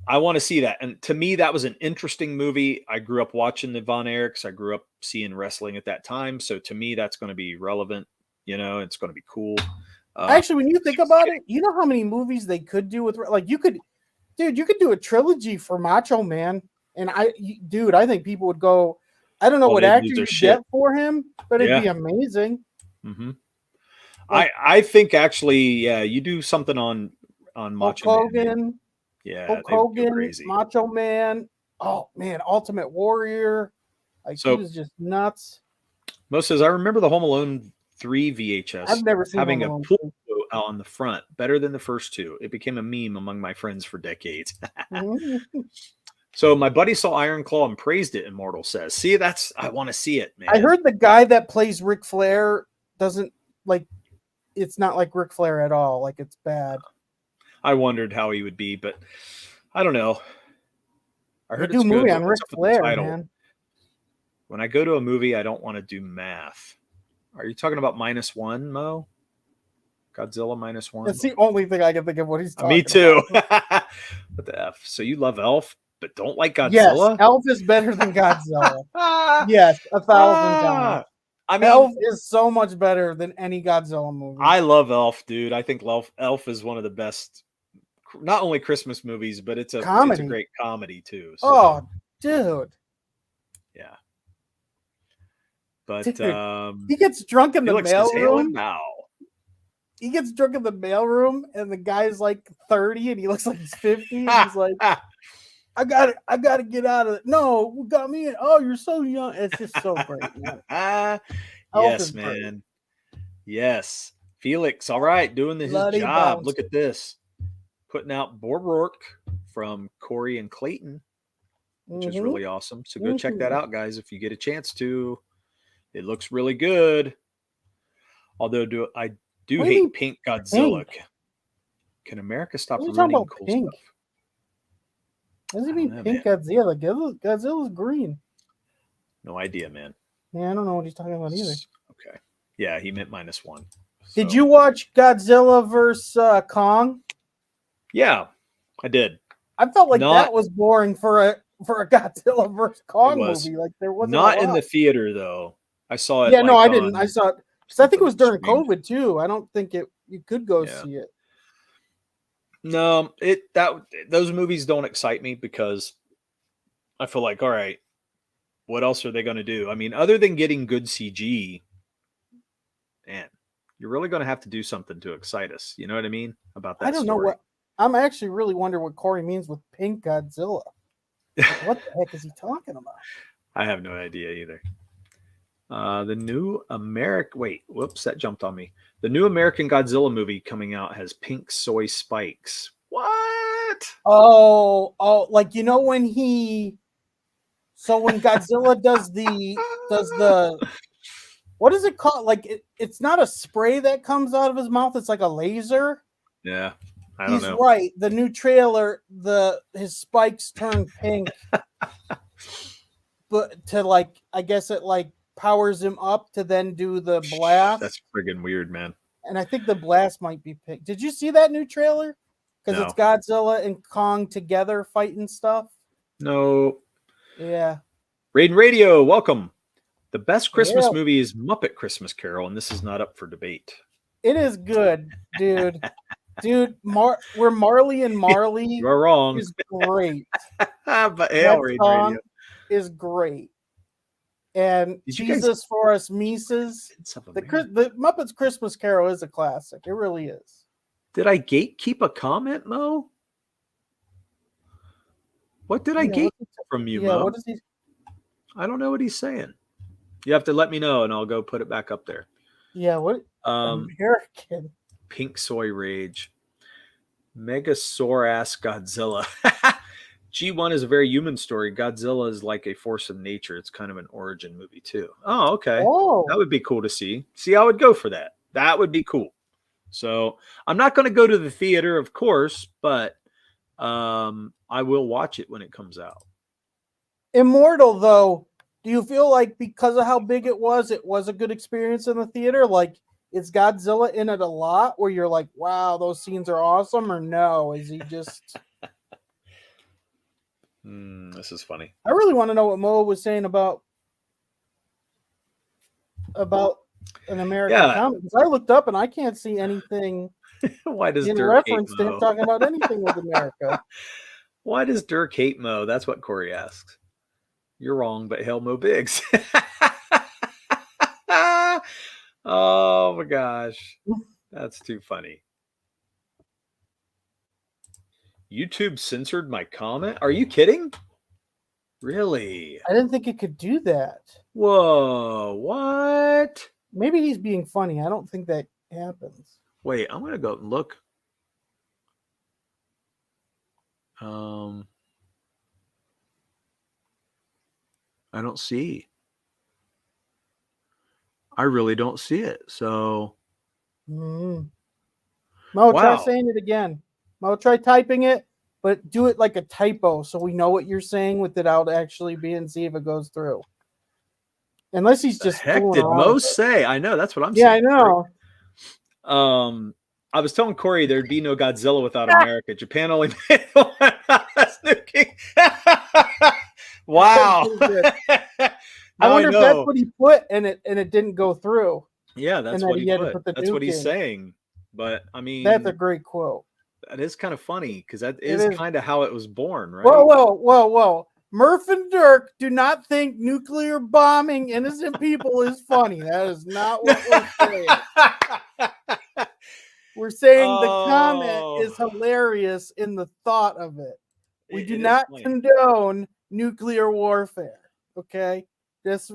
Speaker 1: I want to see that. And to me, that was an interesting movie. I grew up watching the Von Erichs. I grew up seeing wrestling at that time. So to me, that's going to be relevant. You know, it's going to be cool.
Speaker 2: Actually, when you think about it, you know how many movies they could do with like you could do a trilogy for Macho Man, and I think people would go. I don't know what
Speaker 1: they'd
Speaker 2: actor
Speaker 1: lose their
Speaker 2: you
Speaker 1: shit.
Speaker 2: get for him, but it'd
Speaker 1: Yeah.
Speaker 2: be amazing.
Speaker 1: Mm-hmm.
Speaker 2: Like,
Speaker 1: I think actually, yeah, you do something on
Speaker 2: Hulk
Speaker 1: Macho Man.
Speaker 2: Hogan,
Speaker 1: Yeah, they would go crazy.
Speaker 2: Macho Man. Oh man, Ultimate Warrior. Like he
Speaker 1: So
Speaker 2: was just nuts.
Speaker 1: Mo says, I remember the Home Alone 3 VHS
Speaker 2: I've never seen
Speaker 1: having
Speaker 2: Home
Speaker 1: a
Speaker 2: Alone
Speaker 1: pool
Speaker 2: 2.
Speaker 1: out on the front, better than the first two. It became a meme among my friends for decades.
Speaker 2: Mhm.
Speaker 1: So my buddy saw Iron Claw and praised it, Immortal says. See, I want to see it, man.
Speaker 2: I heard the guy that plays Ric Flair doesn't like. It's not like Ric Flair at all. Like it's bad.
Speaker 1: I wondered how he would be, but I don't know. I
Speaker 2: They
Speaker 1: heard
Speaker 2: do
Speaker 1: it's
Speaker 2: a
Speaker 1: good,
Speaker 2: movie
Speaker 1: but
Speaker 2: on
Speaker 1: what's
Speaker 2: Ric
Speaker 1: up with the
Speaker 2: Flair,
Speaker 1: title?
Speaker 2: man.
Speaker 1: When I go to a movie, I don't want to do math. Are you talking about -1, Mo? Godzilla -1?
Speaker 2: That's the only thing I can think of what he's talking
Speaker 1: Me too.
Speaker 2: about.
Speaker 1: What the F? So you love Elf, but don't like
Speaker 2: Yes,
Speaker 1: Godzilla?
Speaker 2: Elf is better than Godzilla.
Speaker 1: Ah,
Speaker 2: Yes, 1,000 times.
Speaker 1: I mean,
Speaker 2: Elf is so much better than any Godzilla movie.
Speaker 1: I love Elf, dude. I think Elf is one of the best, not only Christmas movies, but it's a
Speaker 2: Comedy.
Speaker 1: great comedy too. So,
Speaker 2: Oh, dude.
Speaker 1: yeah. But
Speaker 2: Dude, he gets drunk in the
Speaker 1: Felix says, "Hail and
Speaker 2: mailroom.
Speaker 1: bow."
Speaker 2: He gets drunk in the mailroom, and the guy's like 30, and he looks like he's 50. And he's like, I gotta get out of it. No, what got me in? Oh, you're so young. It's just so great, man.
Speaker 1: Yes, man. Yes. Felix, all right, doing his
Speaker 2: Bloody
Speaker 1: job.
Speaker 2: bouncer.
Speaker 1: Look at this. Putting out Borrock from Corey and Clayton, which is really awesome. So go check that out, guys, if you get a chance to. It looks really good. Although I do hate Pink Godzilla. Can America stop ruining cool
Speaker 2: pink?
Speaker 1: stuff?
Speaker 2: What does he mean pink Godzilla? Godzilla's green.
Speaker 1: No idea, man.
Speaker 2: Yeah, I don't know what he's talking about either.
Speaker 1: Okay. Yeah, he meant -1. So.
Speaker 2: Did you watch Godzilla versus Kong?
Speaker 1: Yeah, I did.
Speaker 2: I felt like that was boring for a Godzilla versus Kong movie. Like there wasn't
Speaker 1: not in the theater though. I saw it.
Speaker 2: Yeah, no, I didn't. I saw it because I think it was during COVID too. I don't think you could go see it.
Speaker 1: No, those movies don't excite me because I feel like, all right, what else are they going to do? I mean, other than getting good CG, man, you're really going to have to do something to excite us. You know what I mean? About that.
Speaker 2: I don't know what. I'm actually really wondering what Corey means with pink Godzilla. Like, what the heck is he talking about?
Speaker 1: I have no idea either. The new whoops, that jumped on me. The new American Godzilla movie coming out has pink soy spikes. What?
Speaker 2: Oh, like when when Godzilla does the what is it called? Like it's not a spray that comes out of his mouth, it's like a laser.
Speaker 1: Yeah. I don't know.
Speaker 2: He's right. The new trailer, his spikes turn pink. But I guess it powers him up to then do the blast.
Speaker 1: That's friggin' weird, man.
Speaker 2: And I think the blast might be pink. Did you see that new trailer? Because it's Godzilla and Kong together fighting stuff.
Speaker 1: No.
Speaker 2: Yeah.
Speaker 1: Raiden Radio, welcome. The best Christmas movie is Muppet Christmas Carol, and this is not up for debate.
Speaker 2: It is good, dude. Dude, where Marley and Marley
Speaker 1: You're wrong.
Speaker 2: is great.
Speaker 1: But hail, Raiden Radio
Speaker 2: is great. And Jesus for Us Mises. The Muppets Christmas Carol is a classic. It really is.
Speaker 1: Did I gatekeep a comment, Mo? What did I gatekeep from you, Mo?
Speaker 2: What is he?
Speaker 1: I don't know what he's saying. You have to let me know, and I'll go put it back up there.
Speaker 2: Yeah, what? American.
Speaker 1: Pink Soy Rage. Megasaur-ass Godzilla. G1 is a very human story. Godzilla is like a force of nature. It's kind of an origin movie, too. Oh, okay.
Speaker 2: Oh.
Speaker 1: That would be cool to see. See, I would go for that. That would be cool. So I'm not going to go to the theater, of course, but I will watch it when it comes out.
Speaker 2: Immortal, though, do you feel like because of how big it was a good experience in the theater? Like, is Godzilla in it a lot where you're like, wow, those scenes are awesome? Or no, is he just...
Speaker 1: This is funny.
Speaker 2: I really want to know what Mo was saying about an American
Speaker 1: Yeah.
Speaker 2: comic. Because I looked up and I can't see anything
Speaker 1: Why does
Speaker 2: in
Speaker 1: Dirk hate
Speaker 2: reference to him
Speaker 1: Mo?
Speaker 2: talking about anything with America.
Speaker 1: Why does Dirk hate Mo? That's what Corey asks. You're wrong, but hail Mo Biggs. Oh my gosh. That's too funny. YouTube censored my comment? Are you kidding? Really?
Speaker 2: I didn't think it could do that.
Speaker 1: Whoa, what?
Speaker 2: Maybe he's being funny. I don't think that happens.
Speaker 1: Wait, I'm gonna go and look. I don't see. I really don't see it. So
Speaker 2: Mm. Mo, try
Speaker 1: wow.
Speaker 2: saying it again. Mo, try typing it, but do it like a typo so we know what you're saying without actually being, see if it goes through. Unless he's
Speaker 1: The
Speaker 2: just
Speaker 1: heck
Speaker 2: fooling
Speaker 1: did
Speaker 2: around
Speaker 1: Mo
Speaker 2: with it.
Speaker 1: say? I know, that's what I'm
Speaker 2: Yeah, I
Speaker 1: saying. Corey.
Speaker 2: know.
Speaker 1: I was telling Corey there'd be no Godzilla without America. Japan only made one. That's nuking. Wow.
Speaker 2: I
Speaker 1: Now I
Speaker 2: wonder if that's
Speaker 1: know.
Speaker 2: what he put and it didn't go through.
Speaker 1: Yeah,
Speaker 2: And
Speaker 1: that's
Speaker 2: that
Speaker 1: what
Speaker 2: he
Speaker 1: he
Speaker 2: had to
Speaker 1: put.
Speaker 2: put the
Speaker 1: That's what
Speaker 2: nuke
Speaker 1: he's
Speaker 2: in.
Speaker 1: saying. But I
Speaker 2: That's a
Speaker 1: mean,
Speaker 2: great quote.
Speaker 1: that is kind of funny because that
Speaker 2: It
Speaker 1: is
Speaker 2: is.
Speaker 1: kind of how it was born, right?
Speaker 2: Whoa. Murph and Dirk do not think nuclear bombing innocent people is funny. That is not what we're saying. We're saying the comment is hilarious in the thought of it. We do not condone nuclear warfare. Okay? Just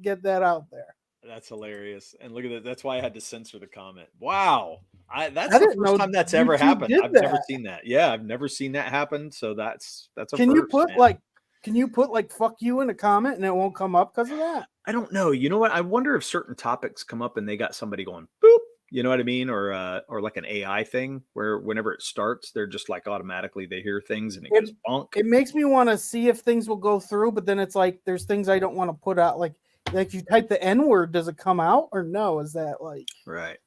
Speaker 2: get that out there.
Speaker 1: That's hilarious. And look at that. That's why I had to censor the comment. Wow. That's
Speaker 2: I
Speaker 1: the
Speaker 2: didn't
Speaker 1: first
Speaker 2: know
Speaker 1: time that's ever
Speaker 2: YouTube
Speaker 1: happened.
Speaker 2: did
Speaker 1: I've never
Speaker 2: that.
Speaker 1: seen that. Yeah, I've never seen that happen. So that's a
Speaker 2: Can you
Speaker 1: first,
Speaker 2: put
Speaker 1: man.
Speaker 2: can you put like fuck you in a comment and it won't come up because of that?
Speaker 1: I don't know. You know what? I wonder if certain topics come up and they got somebody going boop. You know what I mean? Or like an AI thing where whenever it starts, they're just like automatically they hear things and it goes bonk.
Speaker 2: It makes me want to see if things will go through, but then it's like there's things I don't want to put out. Like if you type the N word, does it come out or no? Is that like
Speaker 1: right?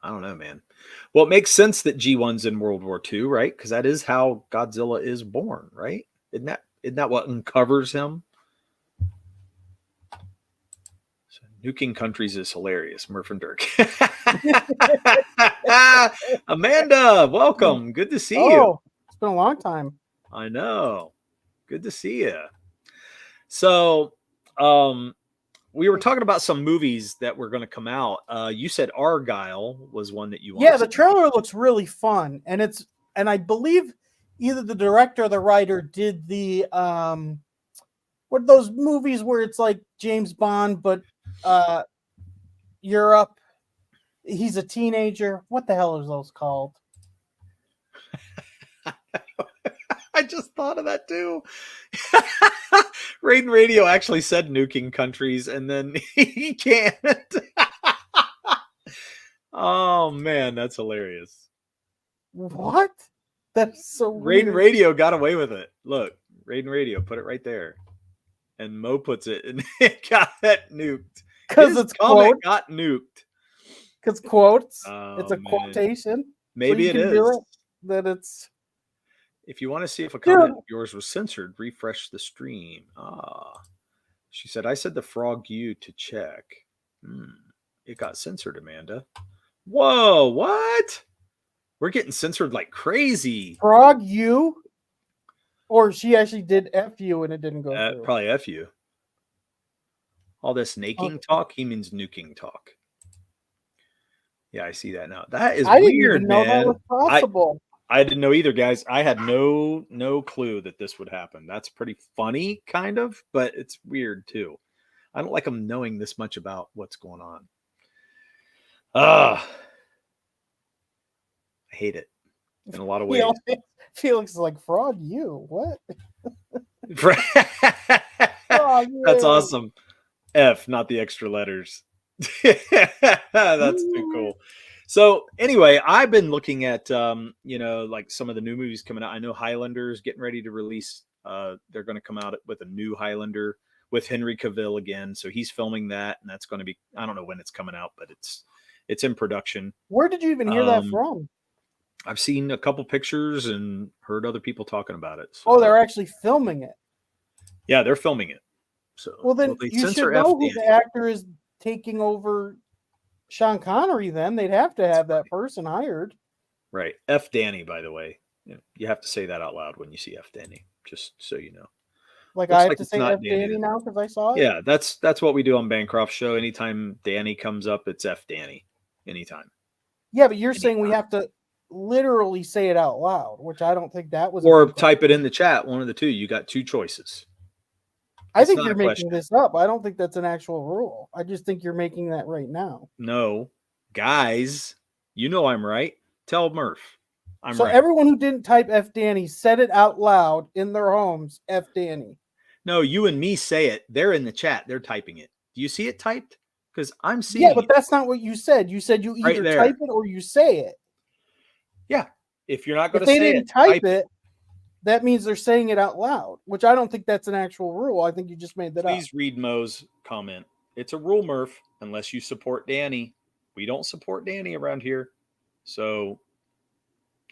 Speaker 1: I don't know, man. Well, it makes sense that G1's in World War II, right? Because that is how Godzilla is born, right? Isn't that what uncovers him? So, nuking countries is hilarious, Murph and Dirk. Amanda, welcome. Good to see you.
Speaker 2: It's been a long time.
Speaker 1: I know. Good to see you. So, we were talking about some movies that were going to come out. You said Argyle was one that you wanted.
Speaker 2: Yeah, the trailer looks really fun, and I believe either the director or the writer did the what are those movies where it's like James Bond but Europe. He's a teenager. What the hell are those called?
Speaker 1: I just thought of that too. Raiden Radio actually said nuking countries, and then he can't. Oh man, that's hilarious.
Speaker 2: What? That's so
Speaker 1: Raiden
Speaker 2: weird.
Speaker 1: Radio got away with it. Look, Raiden Radio, put it right there. And Mo puts it, and it got that nuked.
Speaker 2: Because it's
Speaker 1: comment got nuked.
Speaker 2: Because quotes.
Speaker 1: Oh,
Speaker 2: it's a quotation.
Speaker 1: Maybe
Speaker 2: so
Speaker 1: it is.
Speaker 2: That it's.
Speaker 1: If you want to see if a comment of yours was censored, refresh the stream. She said, I said the frog you to check. It got censored, Amanda. Whoa, what? We're getting censored like crazy.
Speaker 2: Frog you? Or she actually did F you and it didn't go through.
Speaker 1: Probably F you. All this naking talk, he means nuking talk. Yeah, I see that now. That is weird,
Speaker 2: didn't even know
Speaker 1: man.
Speaker 2: that was possible.
Speaker 1: I didn't know either, guys. I had no clue that this would happen. That's pretty funny, kind of, but it's weird too. I don't like them knowing this much about what's going on. I hate it in a lot of ways.
Speaker 2: Felix is like, frog you? What?
Speaker 1: That's awesome. F, not the extra letters. That's too cool. So anyway, I've been looking at like some of the new movies coming out. I know Highlander's getting ready to release. They're going to come out with a new Highlander with Henry Cavill again. So he's filming that, and that's going to be, I don't know when it's coming out, but it's in production.
Speaker 2: Where did you even hear that from?
Speaker 1: I've seen a couple pictures and heard other people talking about it. So.
Speaker 2: They're actually filming it.
Speaker 1: Yeah, they're filming it. So
Speaker 2: well, then you should know who the actor is taking over Sean Connery. Then they'd have to have that person hired.
Speaker 1: Right. F. Danny, by the way. You have to say that out loud when you see F. Danny, just so you know.
Speaker 2: Like
Speaker 1: Looks
Speaker 2: I have
Speaker 1: like
Speaker 2: to
Speaker 1: it's
Speaker 2: say
Speaker 1: not
Speaker 2: F.
Speaker 1: Danny.
Speaker 2: Danny now because I saw it.
Speaker 1: Yeah, that's what we do on Bancroft Show. Anytime Danny comes up, it's F. Danny. Anytime.
Speaker 2: Yeah, but you're saying we have to literally say it out loud, which I don't think that was.
Speaker 1: Or type it in the chat. One of the two. You got two choices.
Speaker 2: I think you're making this up. I don't think that's an actual rule. I just think you're making that right now.
Speaker 1: No, guys, you know I'm right. Tell Murph.
Speaker 2: So
Speaker 1: right.
Speaker 2: Everyone who didn't type F Danny said it out loud in their homes. F Danny.
Speaker 1: No, you and me say it. They're in the chat. They're typing it. Do you see it typed? Because I'm seeing.
Speaker 2: Yeah, but that's not what you said. You said you either type it or you say it.
Speaker 1: Yeah. If you're not going to say it,
Speaker 2: if they didn't type it, that means they're saying it out loud, which I don't think that's an actual rule. I think you just made that up.
Speaker 1: Please read Mo's comment. It's a rule, Murph, unless you support Danny. We don't support Danny around here. So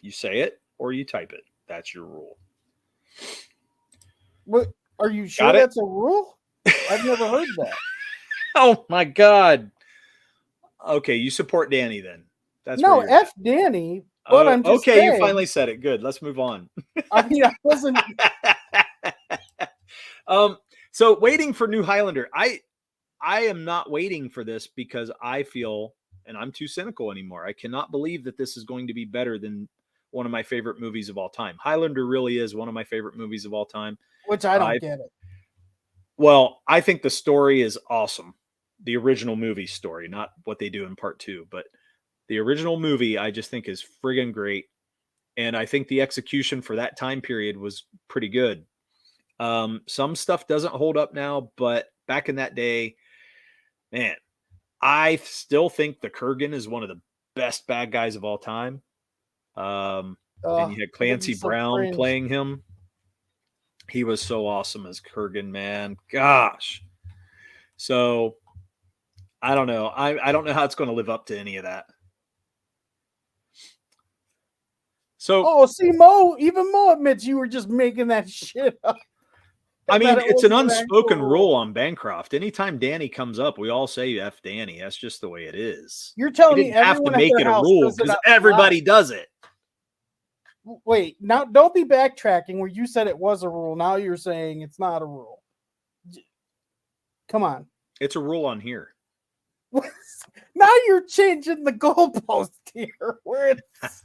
Speaker 1: you say it or you type it. That's your rule.
Speaker 2: What? Are you sure that's a rule? I've never heard that.
Speaker 1: Oh, my God. Okay, you support Danny then.
Speaker 2: That's no, F Danny. But I'm just
Speaker 1: okay,
Speaker 2: saying.
Speaker 1: You finally said it. Good. Let's move on.
Speaker 2: I mean, I wasn't.
Speaker 1: So waiting for new Highlander. I am not waiting for this because I feel, and I'm too cynical anymore. I cannot believe that this is going to be better than one of my favorite movies of all time. Highlander really is one of my favorite movies of all time.
Speaker 2: Which I don't get it.
Speaker 1: Well, I think the story is awesome. The original movie story, not what they do in part 2, but the original movie I just think is friggin' great. And I think the execution for that time period was pretty good. Some stuff doesn't hold up now, but back in that day, man, I still think the Kurgan is one of the best bad guys of all time. And you had Clancy Brown playing him. He was so awesome as Kurgan, man. Gosh. So I don't know. I don't know how it's going to live up to any of that. So,
Speaker 2: see, even Mo admits you were just making that shit up.
Speaker 1: I mean, it's an unspoken rule on Bancroft. Anytime Danny comes up, we all say F Danny. That's just the way it is.
Speaker 2: You're telling me
Speaker 1: have to make it a rule because everybody does it.
Speaker 2: Wait, now don't be backtracking where you said it was a rule. Now you're saying it's not a rule. Come on.
Speaker 1: It's a rule on here.
Speaker 2: Now you're changing the goalpost here. Where it's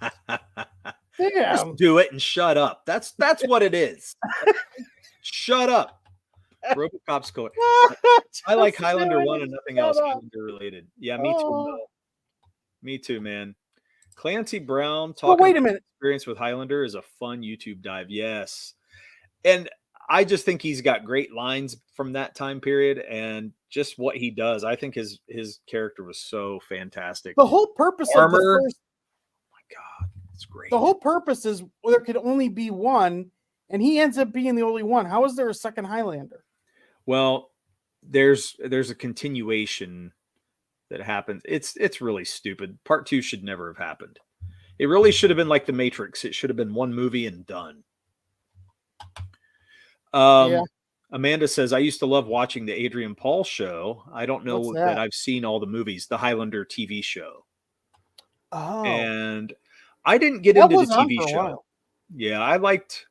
Speaker 2: damn.
Speaker 1: Just do it and shut up. That's what it is. Shut up. RoboCop's going. I like Highlander 1 and nothing else Highlander related. Yeah, me too. Though. Me too, man. Clancy Brown talking
Speaker 2: wait a minute.
Speaker 1: Experience with Highlander is a fun YouTube dive. Yes. And I just think he's got great lines from that time period and just what he does. I think his character was so fantastic.
Speaker 2: The whole purpose
Speaker 1: of
Speaker 2: the first,
Speaker 1: oh my God, it's great.
Speaker 2: The whole purpose is there could only be one, and he ends up being the only one. How is there a second Highlander?
Speaker 1: Well, there's a continuation that happens. It's really stupid. Part 2 should never have happened. It really should have been like The Matrix. It should have been one movie and done. Amanda says, I used to love watching the Adrian Paul show. I don't know that I've seen all the movies, the Highlander TV show.
Speaker 2: Oh.
Speaker 1: And I didn't get into the TV show. Yeah, I liked,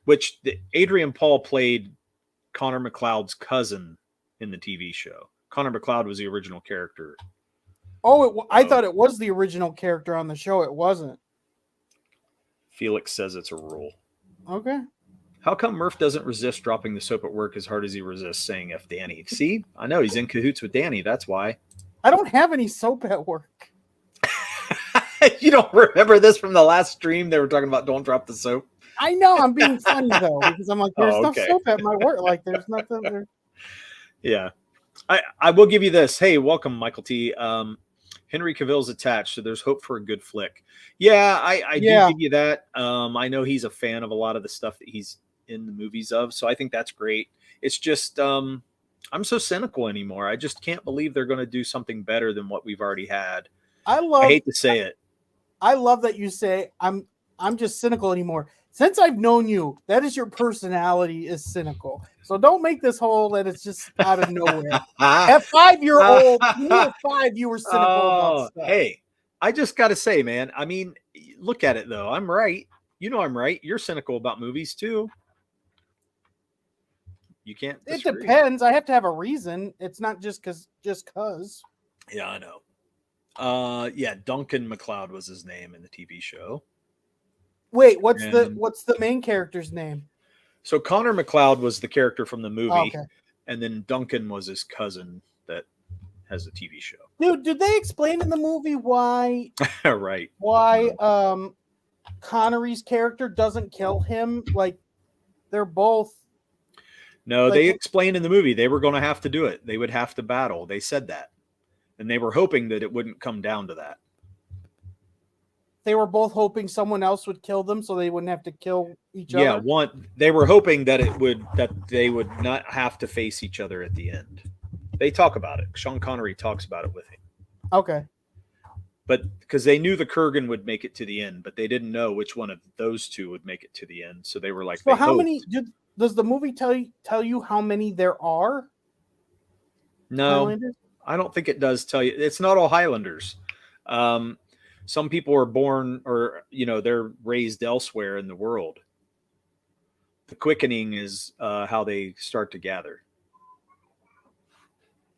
Speaker 1: Adrian Paul played Connor McLeod's cousin in the TV show. Connor McLeod was the original character.
Speaker 2: Oh, I thought it was the original character on the show. It wasn't.
Speaker 1: Felix says it's a rule.
Speaker 2: Okay.
Speaker 1: How come Murph doesn't resist dropping the soap at work as hard as he resists saying F Danny? See, I know he's in cahoots with Danny. That's why.
Speaker 2: I don't have any soap at work.
Speaker 1: You don't remember this from the last stream? They were talking about don't drop the soap.
Speaker 2: I know I'm being funny though because I'm like, there's no soap at my work. Like, there's nothing there.
Speaker 1: Yeah, I will give you this. Hey, welcome, Michael T. Henry Cavill's attached, so there's hope for a good flick. Yeah, I do give you that. I know he's a fan of a lot of the stuff that he's in the movies of, so I think that's great. It's just I'm so cynical anymore. I just can't believe they're going to do something better than what we've already had. I hate to say it.
Speaker 2: I love that you say I'm just cynical anymore. Since I've known you, that is your personality is cynical. So don't make this whole that it's just out of nowhere. At 5 year old, when you were 5, you were cynical about
Speaker 1: Oh,
Speaker 2: stuff.
Speaker 1: hey, I just got to say, man, I mean, look at it though. I'm right. You know, I'm right. You're cynical about movies too. You can't
Speaker 2: It
Speaker 1: disagree.
Speaker 2: depends. I have to have a reason. It's not just cause.
Speaker 1: Yeah, I know. Yeah, Duncan MacLeod was his name in the TV show.
Speaker 2: Wait, what's
Speaker 1: And
Speaker 2: the main character's name?
Speaker 1: so Connor MacLeod was the character from the movie,
Speaker 2: Okay.
Speaker 1: and then Duncan was his cousin that has a TV show.
Speaker 2: Dude, did they explain in the movie why
Speaker 1: Right.
Speaker 2: Connery's character doesn't kill him? Like they're both
Speaker 1: No,
Speaker 2: like
Speaker 1: they explained in the movie they were going to have to do it. They would have to battle. They said that. And they were hoping that it wouldn't come down to that.
Speaker 2: they were both hoping someone else would kill them so they wouldn't have to kill each
Speaker 1: Yeah,
Speaker 2: other.
Speaker 1: they were hoping that they would not have to face each other at the end. They talk about it. Sean Connery talks about it with him.
Speaker 2: Okay.
Speaker 1: But because they knew the Kurgan would make it to the end, but they didn't know which one of those two would make it to the end. So they were like,
Speaker 2: So how many does the movie tell you how many there are?
Speaker 1: No,
Speaker 2: Highlanders?
Speaker 1: I don't think it does tell you. It's not all Highlanders. Some people are born or, they're raised elsewhere in the world. The quickening is how they start to gather.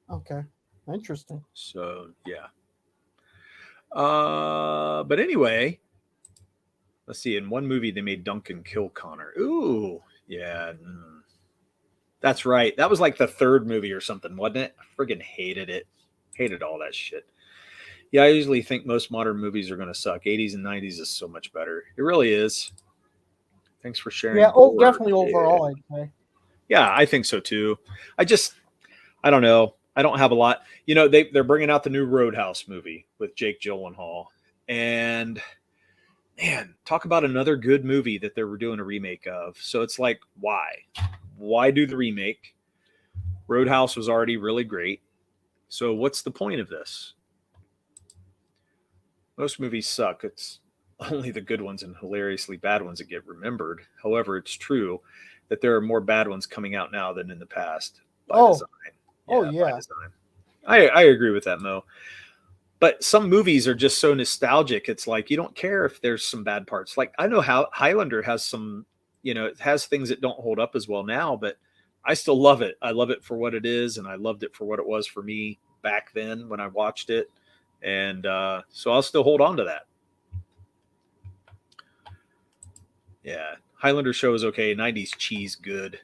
Speaker 2: Okay. Interesting.
Speaker 1: So, yeah. But anyway, let's see. In one movie, they made Duncan kill Connor. Ooh, yeah. That's right. That was like the third movie or something, wasn't it? I friggin' hated it. Hated all that shit. Yeah, I usually think most modern movies are going to suck. 80s and 90s is so much better. It really is. Thanks for sharing.
Speaker 2: Yeah, definitely overall, I'd say.
Speaker 1: Yeah, I think so too. I don't know. I don't have a lot. They're bringing out the new Roadhouse movie with Jake Gyllenhaal. And man, talk about another good movie that they were doing a remake of. So it's like, why? Why do the remake? Roadhouse was already really great. So what's the point of this? Most movies suck. It's only the good ones and hilariously bad ones that get remembered. However, it's true that there are more bad ones coming out now than in the past. By design.
Speaker 2: Yeah.
Speaker 1: By design. I agree with that, Mo. But some movies are just so nostalgic. It's like you don't care if there's some bad parts. Like I know how Highlander has some, it has things that don't hold up as well now, but I still love it. I love it for what it is, and I loved it for what it was for me back then when I watched it. And so I'll still hold on to that. Yeah. Highlander show is okay. 90s cheese good.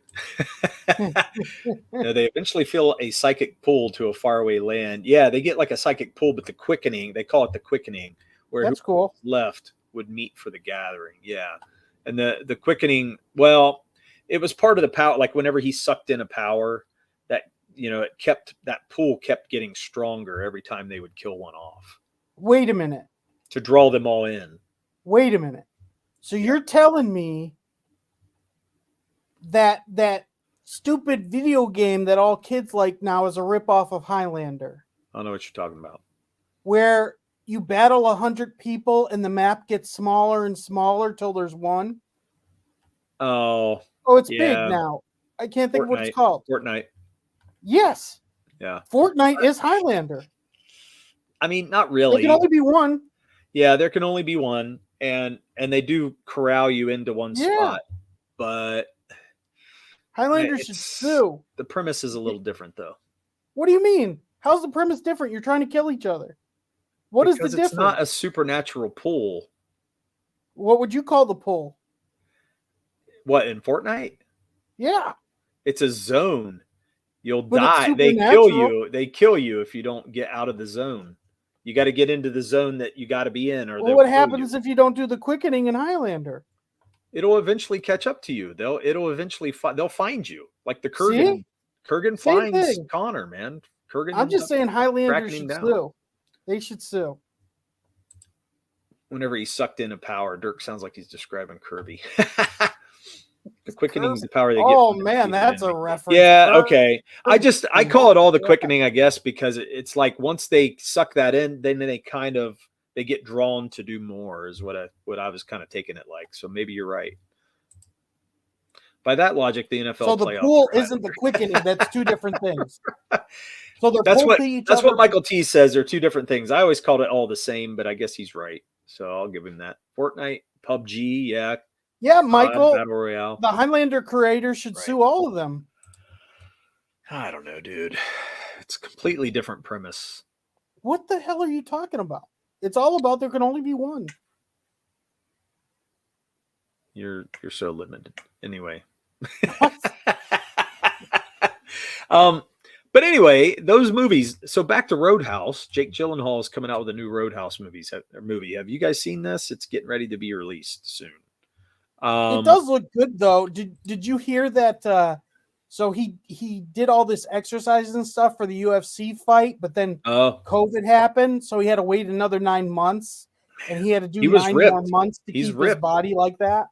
Speaker 1: They eventually feel a psychic pull to a faraway land. Yeah, they get like a psychic pull, but the quickening, they call it the quickening, where
Speaker 2: that's cool.
Speaker 1: Left would meet for the gathering. Yeah. And the quickening, well, it was part of the power. Like whenever he sucked in a power, that that pool kept getting stronger every time they would kill one off.
Speaker 2: Wait a minute.
Speaker 1: To draw them all in.
Speaker 2: Wait a minute. So you're telling me that stupid video game that all kids like now is a ripoff of Highlander?
Speaker 1: I don't know what you're talking about.
Speaker 2: Where you battle 100 people and the map gets smaller and smaller till there's one?
Speaker 1: Oh,
Speaker 2: it's big now. I can't think of what it's called.
Speaker 1: Fortnite.
Speaker 2: Yes.
Speaker 1: Yeah.
Speaker 2: Fortnite is Highlander.
Speaker 1: I mean, not really.
Speaker 2: There can only be one.
Speaker 1: Yeah, there can only be one. And they do corral you into one spot. But
Speaker 2: Highlander should sue.
Speaker 1: The premise is a little different, though.
Speaker 2: What do you mean? How's the premise different? You're trying to kill each other. What is the difference?
Speaker 1: It's not a supernatural pull.
Speaker 2: What would you call the pull?
Speaker 1: What, in Fortnite?
Speaker 2: Yeah.
Speaker 1: It's a zone. You'll die. They kill you. They kill you if you don't get out of the zone. You got to get into the zone that you got to be in. Or
Speaker 2: what happens if you don't do the quickening in Highlander?
Speaker 1: It'll eventually catch up to you. They'll eventually they'll find you. Like the Kurgan.
Speaker 2: See?
Speaker 1: Kurgan finds Connor, man. Kurgan.
Speaker 2: I'm just saying Highlander should sue. They should sue.
Speaker 1: Whenever he's sucked into power, Dirk sounds like he's describing Kirby. The quickening is the power they get.
Speaker 2: Oh man, that's a reference.
Speaker 1: Yeah, okay. I call it all the quickening, I guess, because it's like once they suck that in, then they get drawn to do more. Is what I was kind of taking it like. So maybe you're right. By that logic, the NFL
Speaker 2: So the
Speaker 1: playoffs
Speaker 2: pool
Speaker 1: are
Speaker 2: isn't the quickening. That's two different things. So they're
Speaker 1: That's
Speaker 2: pulled
Speaker 1: what
Speaker 2: to each
Speaker 1: that's
Speaker 2: other.
Speaker 1: what Michael T says. They're two different things. I always called it all the same, but I guess he's right. So I'll give him that. Fortnite, PUBG, yeah,
Speaker 2: Yeah,
Speaker 1: COD,
Speaker 2: Michael,
Speaker 1: Battle Royale.
Speaker 2: the Highlander creator should
Speaker 1: Right.
Speaker 2: sue all of them.
Speaker 1: I don't know, dude. It's a completely different premise.
Speaker 2: What the hell are you talking about? It's all about there can only be one.
Speaker 1: You're so limited. Anyway.
Speaker 2: What?
Speaker 1: But anyway, those movies. So back to Roadhouse. Jake Gyllenhaal is coming out with a new Roadhouse movie. Have you guys seen this? It's getting ready to be released soon.
Speaker 2: It does look good though. Did you hear that? So he did all this exercises and stuff for the UFC fight, but then COVID happened, so he had to wait another 9 months, and he had to do 9 more months to keep his body like that.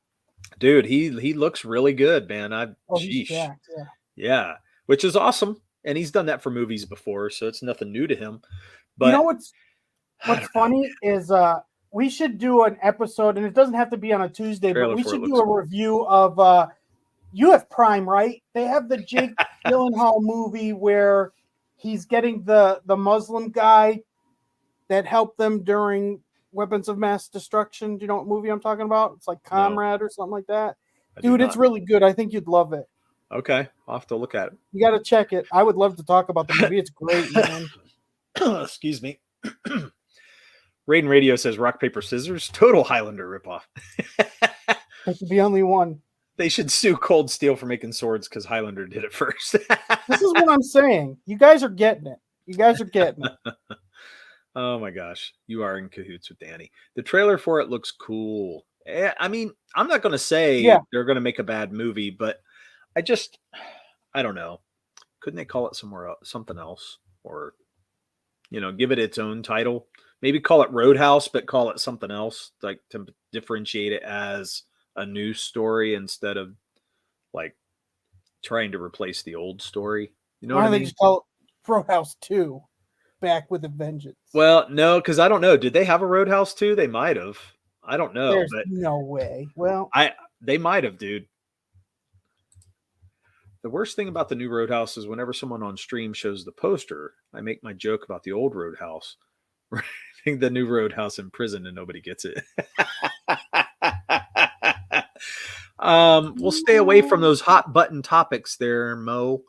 Speaker 1: Dude, he looks really good, man.
Speaker 2: He's jacked,
Speaker 1: yeah, which is awesome, and he's done that for movies before, so it's nothing new to him. But
Speaker 2: you know what's funny is we should do an episode, and it doesn't have to be on a Tuesday, but we should do a review of you have Prime, right? They have the Jake Gyllenhaal movie where he's getting the Muslim guy that helped them during Weapons of Mass Destruction. Do you know what movie I'm talking about? It's like Comrade or something like that. Dude, it's really good. I think you'd love it.
Speaker 1: Okay, I'll have to look at it.
Speaker 2: You got to check it. I would love to talk about the movie. It's great, man.
Speaker 1: Excuse me. Raiden Radio says rock, paper, scissors. Total Highlander ripoff.
Speaker 2: There should be only one.
Speaker 1: They should sue Cold Steel for making swords because Highlander did it first.
Speaker 2: This is what I'm saying. You guys are getting it. You guys are getting it.
Speaker 1: Oh my gosh. You are in cahoots with Danny. The trailer for it looks cool. I mean, I'm not going to say they're going to make a bad movie, but I don't know. Couldn't they call it something else? Or, give it its own title? Maybe call it Roadhouse, but call it something else, like to differentiate it as a new story instead of like trying to replace the old story. You know what I mean?
Speaker 2: They just call it Roadhouse 2, Back with a Vengeance.
Speaker 1: Well, no, because I don't know. Did they have a Roadhouse 2? They might have. I don't know.
Speaker 2: There's no way. Well,
Speaker 1: they might have, dude. The worst thing about the new Roadhouse is whenever someone on stream shows the poster, I make my joke about the old Roadhouse. I think the new Roadhouse in prison and nobody gets it. We'll stay away from those hot button topics there, Mo.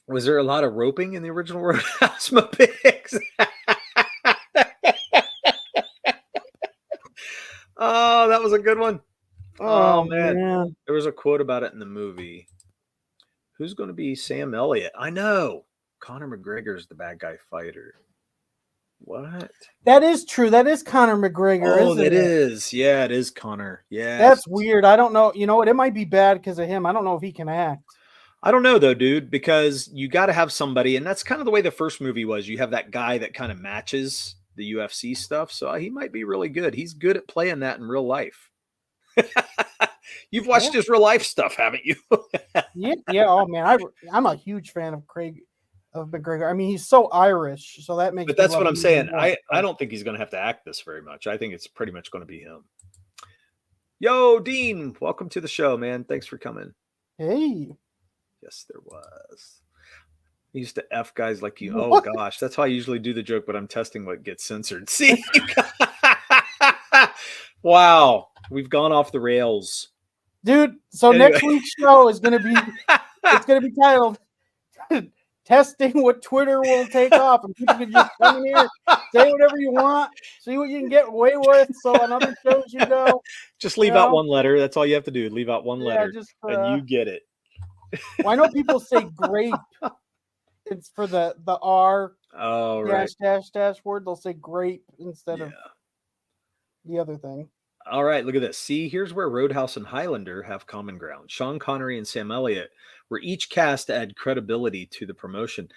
Speaker 1: Was there a lot of roping in the original Roadhouse, Mo Pigs? Oh, that was a good one. Oh man. There was a quote about it in the movie. Who's going to be Sam Elliott? I know. Conor McGregor's the bad guy fighter. What?
Speaker 2: That is true. That is Conor McGregor.
Speaker 1: Oh, it is. Yeah, it is Conor. Yeah.
Speaker 2: That's weird. I don't know. You know what? It might be bad because of him. I don't know if he can act.
Speaker 1: I don't know though, dude, because you got to have somebody, and that's kind of the way the first movie was. You have that guy that kind of matches the UFC stuff, so he might be really good. He's good at playing that in real life. You've watched his real life stuff, haven't you?
Speaker 2: Yeah. Oh man, I'm a huge fan of McGregor. I mean, he's so Irish, so that makes.
Speaker 1: But that's what I'm saying. I don't think he's going to have to act this very much. I think it's pretty much going to be him. Yo, Dean, welcome to the show, man. Thanks for coming.
Speaker 2: Hey.
Speaker 1: Yes, there was. I used to F guys like you. Oh gosh, that's how I usually do the joke, but I'm testing what gets censored. See, wow, we've gone off the rails,
Speaker 2: dude. So next week's show is going to be titled "Testing What Twitter Will Take Off," and people can just come in here, say whatever you want, see what you can get away with. So on other shows you go,
Speaker 1: just leave out one letter. That's all you have to do. Leave out one letter, and you get it.
Speaker 2: Well, I know people say grape. It's for the R dash word. They'll say grape instead of the other thing.
Speaker 1: All right, look at this. See, here's where Roadhouse and Highlander have common ground. Sean Connery and Sam Elliott were each cast to add credibility to the promotion.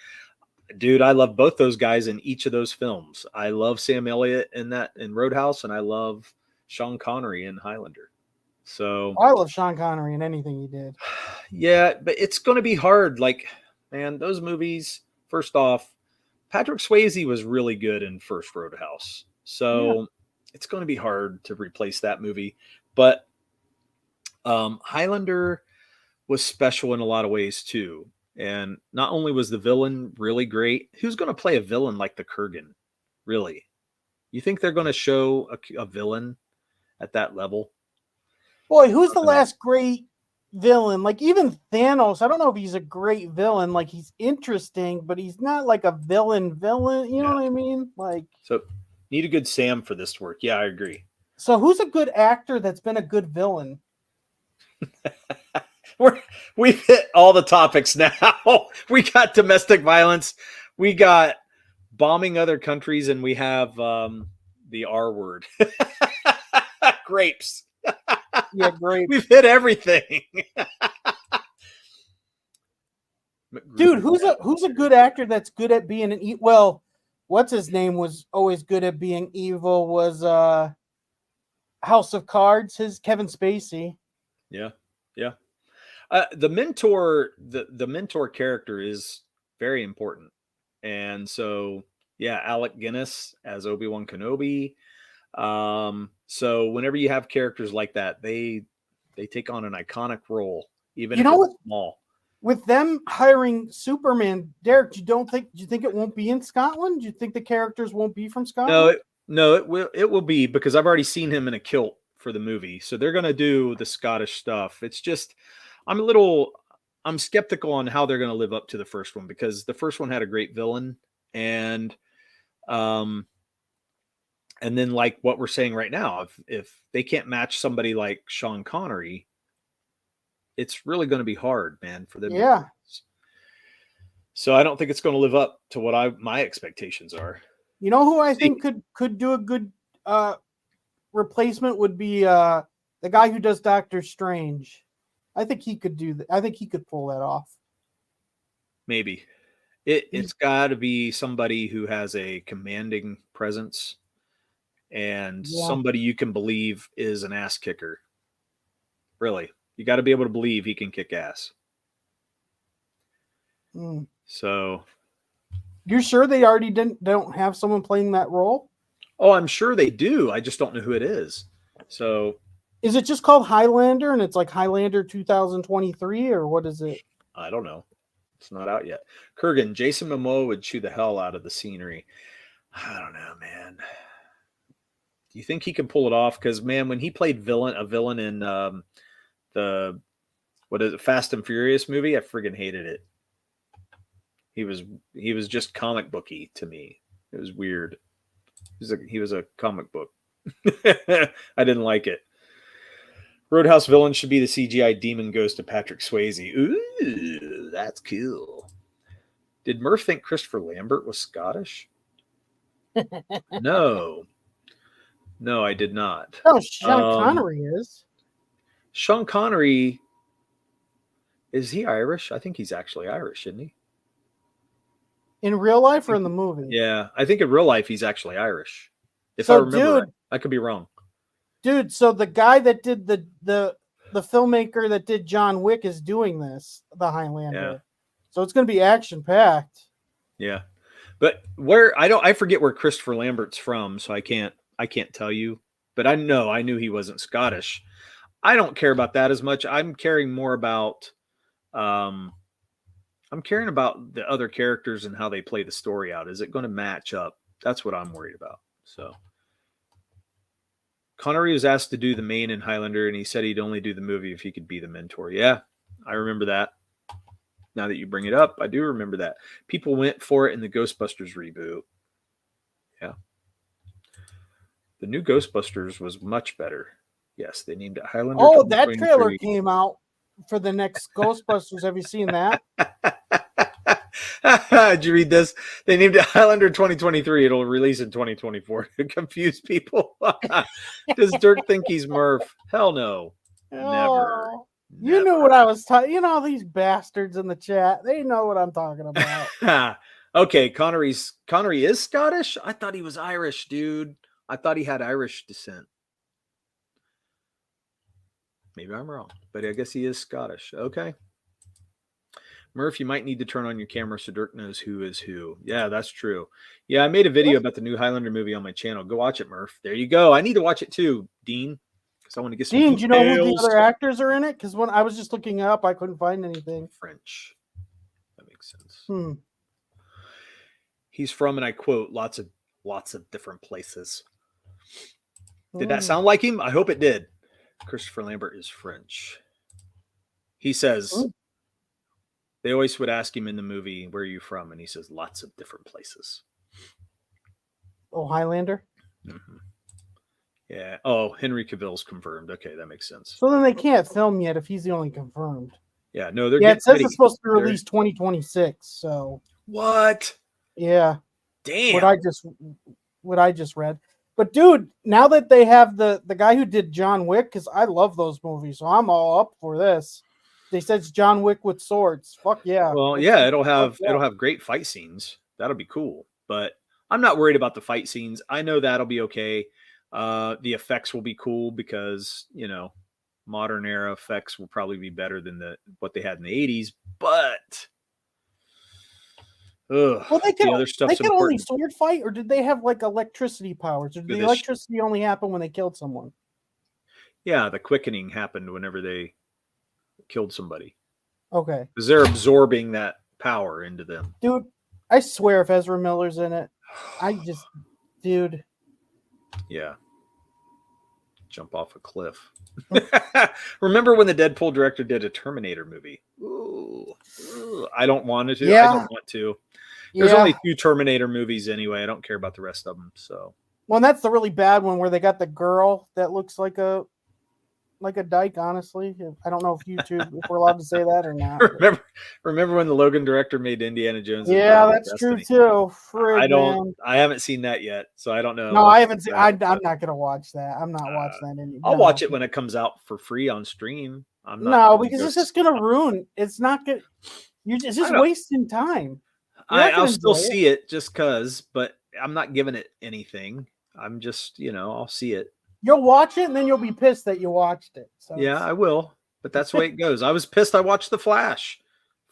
Speaker 1: Dude, I love both those guys in each of those films. I love Sam Elliott in Roadhouse, and I love Sean Connery in Highlander. So
Speaker 2: I love Sean Connery in anything he did.
Speaker 1: Yeah, but it's going to be hard. Like, man, those movies, first off, Patrick Swayze was really good in first Roadhouse. So it's going to be hard to replace that movie. But Highlander was special in a lot of ways too. And not only was the villain really great, who's going to play a villain like the Kurgan? Really? You think they're going to show a villain at that level?
Speaker 2: Boy, who's the last great villain? Like even Thanos, I don't know if he's a great villain. Like he's interesting, but he's not like a villain. You know what I mean? Like,
Speaker 1: so need a good Sam for this to work. Yeah, I agree.
Speaker 2: So who's a good actor that's been a good villain?
Speaker 1: We've hit all the topics now. We got domestic violence, we got bombing other countries, and we have the R word. Grapes.
Speaker 2: Yeah, great.
Speaker 1: We've hit everything.
Speaker 2: Dude, who's a good actor that's good at being an well, what's his name was always good at being evil was House of Cards, Kevin Spacey.
Speaker 1: Yeah. The mentor, the mentor character is very important, and so yeah, Alec Guinness as Obi-Wan Kenobi. So whenever you have characters like that, they take on an iconic role, even if it's small.
Speaker 2: With them hiring Superman, Derek, do you think it won't be in Scotland? Do you think the characters won't be from Scotland?
Speaker 1: No, it will be, because I've already seen him in a kilt for the movie, so they're gonna do the Scottish stuff. It's just I'm skeptical on how they're gonna live up to the first one, because the first one had a great villain, and then like what we're saying right now, if they can't match somebody like Sean Connery, it's really going to be hard, man, for them.
Speaker 2: Yeah.
Speaker 1: So I don't think it's going to live up to what my expectations are.
Speaker 2: You know who I think could do a good replacement would be the guy who does Doctor Strange. I think he could do that. I think he could pull that off.
Speaker 1: Maybe. It's got to be somebody who has a commanding presence and somebody you can believe is an ass kicker. Really. You got to be able to believe he can kick ass. So,
Speaker 2: you're sure they already don't have someone playing that role?
Speaker 1: Oh, I'm sure they do. I just don't know who it is. So,
Speaker 2: is it just called Highlander, and it's like Highlander 2023, or what is it?
Speaker 1: I don't know. It's not out yet. Kurgan, Jason Momoa would chew the hell out of the scenery. I don't know, man. Do you think he can pull it off? Because man, when he played a villain in the Fast and Furious movie, I friggin' hated it. He was just comic booky to me. It was weird. He was a comic book. I didn't like it. Roadhouse villain should be the CGI demon ghost of Patrick Swayze. Ooh, that's cool. Did Murph think Christopher Lambert was Scottish? No, I did not.
Speaker 2: Oh, Sean Connery is.
Speaker 1: Sean Connery, is he Irish? I think he's actually Irish, isn't he?
Speaker 2: In real life or in the movie?
Speaker 1: Yeah, I think in real life he's actually Irish. If I remember, I could be wrong.
Speaker 2: Dude, so the guy that did the filmmaker that did John Wick is doing this, the Highlander. Yeah. So it's going to be action packed.
Speaker 1: Yeah, but I forget where Christopher Lambert's from, so I can't tell you. But I knew he wasn't Scottish. I don't care about that as much. I'm caring more about, I'm caring about the other characters and how they play the story out. Is it going to match up? That's what I'm worried about. So. Connery was asked to do the main in Highlander, and he said he'd only do the movie if he could be the mentor. Yeah, I remember that. Now that you bring it up, I do remember that. People went for it in the Ghostbusters reboot. Yeah. The new Ghostbusters was much better. Yes, they named it Highlander.
Speaker 2: Oh, that trailer came out for the next Ghostbusters. Have you seen that?
Speaker 1: Did you read this? They named it Highlander 2023. It'll release in 2024 to confuse people. Does Dirk think he's Murph? Hell no. Never.
Speaker 2: You knew what I was talking. You know, these bastards in the chat, they know what I'm talking about.
Speaker 1: Okay, Connery is Scottish? I thought he was Irish, dude. I thought he had Irish descent. Maybe I'm wrong, but I guess he is Scottish. Okay. Murph, you might need to turn on your camera so Dirk knows who is who. Yeah, that's true. Yeah, I made a video about the new Highlander movie on my channel. Go watch it, Murph. There you go. I need to watch it too, Dean. because I want to get some
Speaker 2: Dean, do you know who the
Speaker 1: details.
Speaker 2: other actors are in it? Because when I was just looking it up, I couldn't find anything.
Speaker 1: French. That makes sense. He's from, and I quote, lots of different places. Did that sound like him? I hope it did. Christopher Lambert is French. He says, they always would ask him in the movie, where are you from? And he says, lots of different places.
Speaker 2: Oh, Highlander?
Speaker 1: Mm-hmm. Yeah. Oh, Henry Cavill's confirmed. Okay, that makes sense.
Speaker 2: So then they can't film yet if he's the only confirmed.
Speaker 1: Yeah, no, they're
Speaker 2: it says
Speaker 1: ready.
Speaker 2: It's supposed to be released 2026. So
Speaker 1: what?
Speaker 2: Yeah.
Speaker 1: Damn.
Speaker 2: What I just read. But dude, now that they have the guy who did John Wick, because I love those movies, so I'm all up for this. They said it's John Wick with swords. Fuck yeah.
Speaker 1: Well, yeah, it'll have great fight scenes. That'll be cool. But I'm not worried about the fight scenes. I know that'll be okay. The effects will be cool because, modern era effects will probably be better than what they had in the 80s. But
Speaker 2: they can only sword fight, or did they have like electricity powers? Or did the electricity only happen when they killed someone?
Speaker 1: Yeah, the quickening happened whenever they killed somebody.
Speaker 2: Okay.
Speaker 1: Because they're absorbing that power into them.
Speaker 2: Dude, I swear if Ezra Miller's in it, dude.
Speaker 1: Yeah. Jump off a cliff. Remember when the Deadpool director did a Terminator movie? Ooh, I don't want to. Yeah. I don't want to. There's only 2 Terminator movies anyway. I don't care about the rest of them. So.
Speaker 2: Well, that's the really bad one where they got the girl that looks like a dyke. Honestly, I don't know if we're allowed to say that or not.
Speaker 1: Remember when the Logan director made Indiana Jones?
Speaker 2: Yeah, that's true too.
Speaker 1: I haven't seen that yet, so I don't know.
Speaker 2: No, I haven't seen. I'm not gonna watch that. I'm not watching that anymore.
Speaker 1: I'll watch it when it comes out for free on stream.
Speaker 2: Because it's just gonna ruin. It's not good. It's just wasting time.
Speaker 1: I'll still see it just because, but I'm not giving it anything. I'm just, I'll see it.
Speaker 2: You'll watch it and then you'll be pissed that you watched it. So
Speaker 1: yeah, I will. But that's the way it goes. I was pissed I watched The Flash.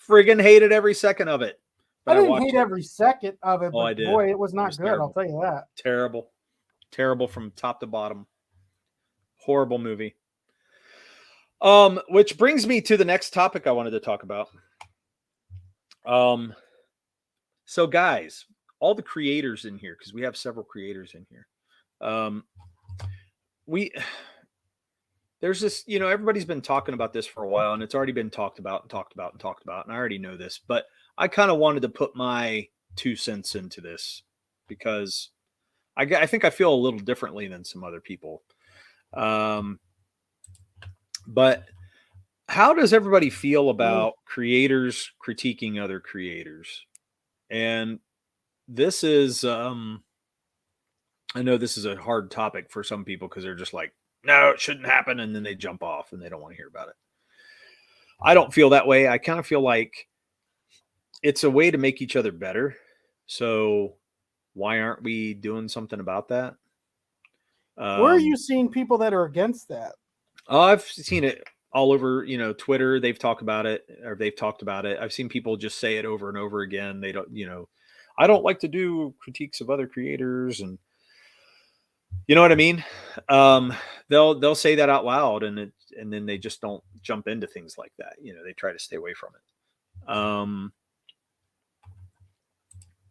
Speaker 1: Friggin' hated every second of it.
Speaker 2: I didn't hate every second of it, but
Speaker 1: I did.
Speaker 2: Boy, it was not good. Terrible. I'll tell you that.
Speaker 1: Terrible. Terrible from top to bottom. Horrible movie. Which brings me to the next topic I wanted to talk about. So guys, all the creators in here, because we have several creators in here. There's this, everybody's been talking about this for a while, and it's already been talked about, and I already know this, but I kind of wanted to put my 2 cents into this because I think I feel a little differently than some other people. But how does everybody feel about creators critiquing other creators? And this is, I know this is a hard topic for some people because they're just like, no, it shouldn't happen. And then they jump off and they don't want to hear about it. I don't feel that way. I kind of feel like it's a way to make each other better. So why aren't we doing something about that?
Speaker 2: Where are you seeing people that are against that?
Speaker 1: I've seen it all over, Twitter. They've talked about it. I've seen people just say it over and over again. They don't, I don't like to do critiques of other creators, and you know what I mean? They'll say that out loud, and then they just don't jump into things like that. They try to stay away from it.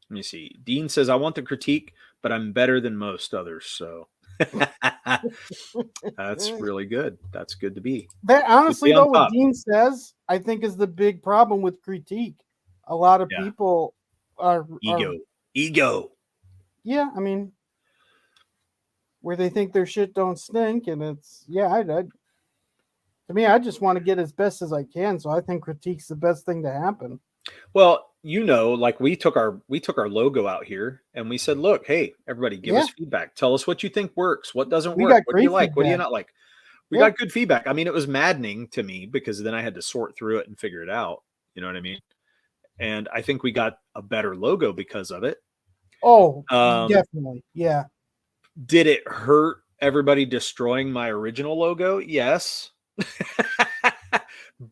Speaker 1: Let me see. Dean says, I want the critique, but I'm better than most others. So that's really good. That's good to be.
Speaker 2: That honestly, though, what Dean says, I think is the big problem with critique. A lot of people are
Speaker 1: ego.
Speaker 2: Yeah, I mean, where they think their shit don't stink, and it's to me, I just want to get as best as I can. So I think critique's the best thing to happen.
Speaker 1: Well, like we took our logo out here and we said, look, hey, everybody, give us feedback. Tell us what you think works, what doesn't work, what do you like, feedback. What do you not like. We got good feedback. I mean, it was maddening to me because then I had to sort through it and figure it out. You know what I mean? And I think we got a better logo because of it.
Speaker 2: Oh, definitely. Yeah.
Speaker 1: Did it hurt everybody destroying my original logo? Yes.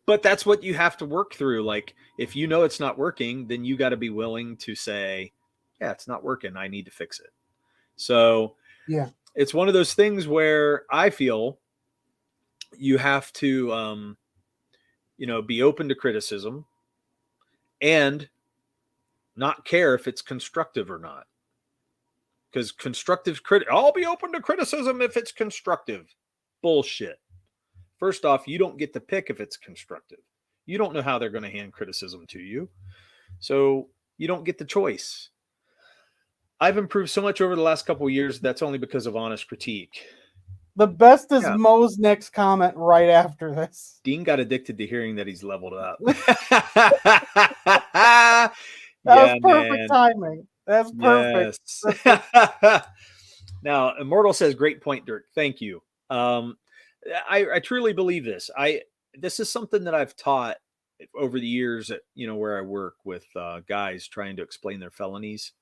Speaker 1: But that's what you have to work through. Like, if it's not working, then you got to be willing to say, yeah, it's not working. I need to fix it. So
Speaker 2: yeah,
Speaker 1: it's one of those things where I feel you have to, be open to criticism and not care if it's constructive or not. Because I'll be open to criticism if it's constructive. Bullshit. First off, you don't get to pick if it's constructive. You don't know how they're going to hand criticism to you. So you don't get the choice. I've improved so much over the last couple of years. That's only because of honest critique.
Speaker 2: The best is
Speaker 1: Yeah.
Speaker 2: Mo's next comment right after this.
Speaker 1: Dean got addicted to hearing that he's leveled up.
Speaker 2: That was perfect timing. That's perfect.
Speaker 1: Yes. Now, Immortal says, "Great point, Dirk. Thank you." I truly believe this. This is something that I've taught over the years at where I work with guys trying to explain their felonies,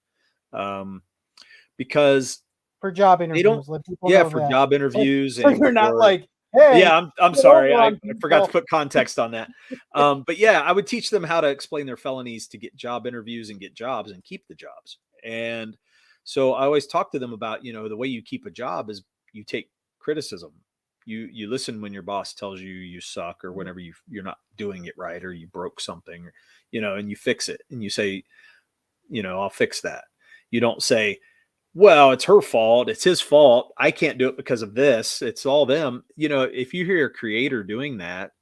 Speaker 1: because
Speaker 2: for job interviews.
Speaker 1: They don't. For job interviews,
Speaker 2: so you're not like, hey.
Speaker 1: Yeah, I'm sorry. I forgot to put context on that. But yeah, I would teach them how to explain their felonies to get job interviews and get jobs and keep the jobs. And so I always talk to them about, the way you keep a job is you take criticism. You listen when your boss tells you you suck, or whenever you're not doing it right, or you broke something, and you fix it, and you say, I'll fix that. You don't say, well, it's her fault. It's his fault. I can't do it because of this. It's all them. If you hear a creator doing that,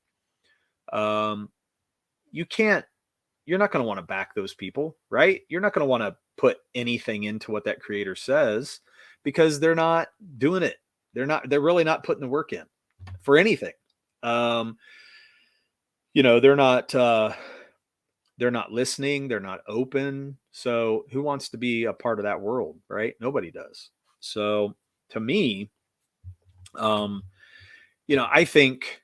Speaker 1: you're not going to want to back those people, right? You're not going to want to put anything into what that creator says, because they're not doing it. They're really not putting the work in for anything. They're not listening. They're not open. So who wants to be a part of that world, right? Nobody does. So to me, I think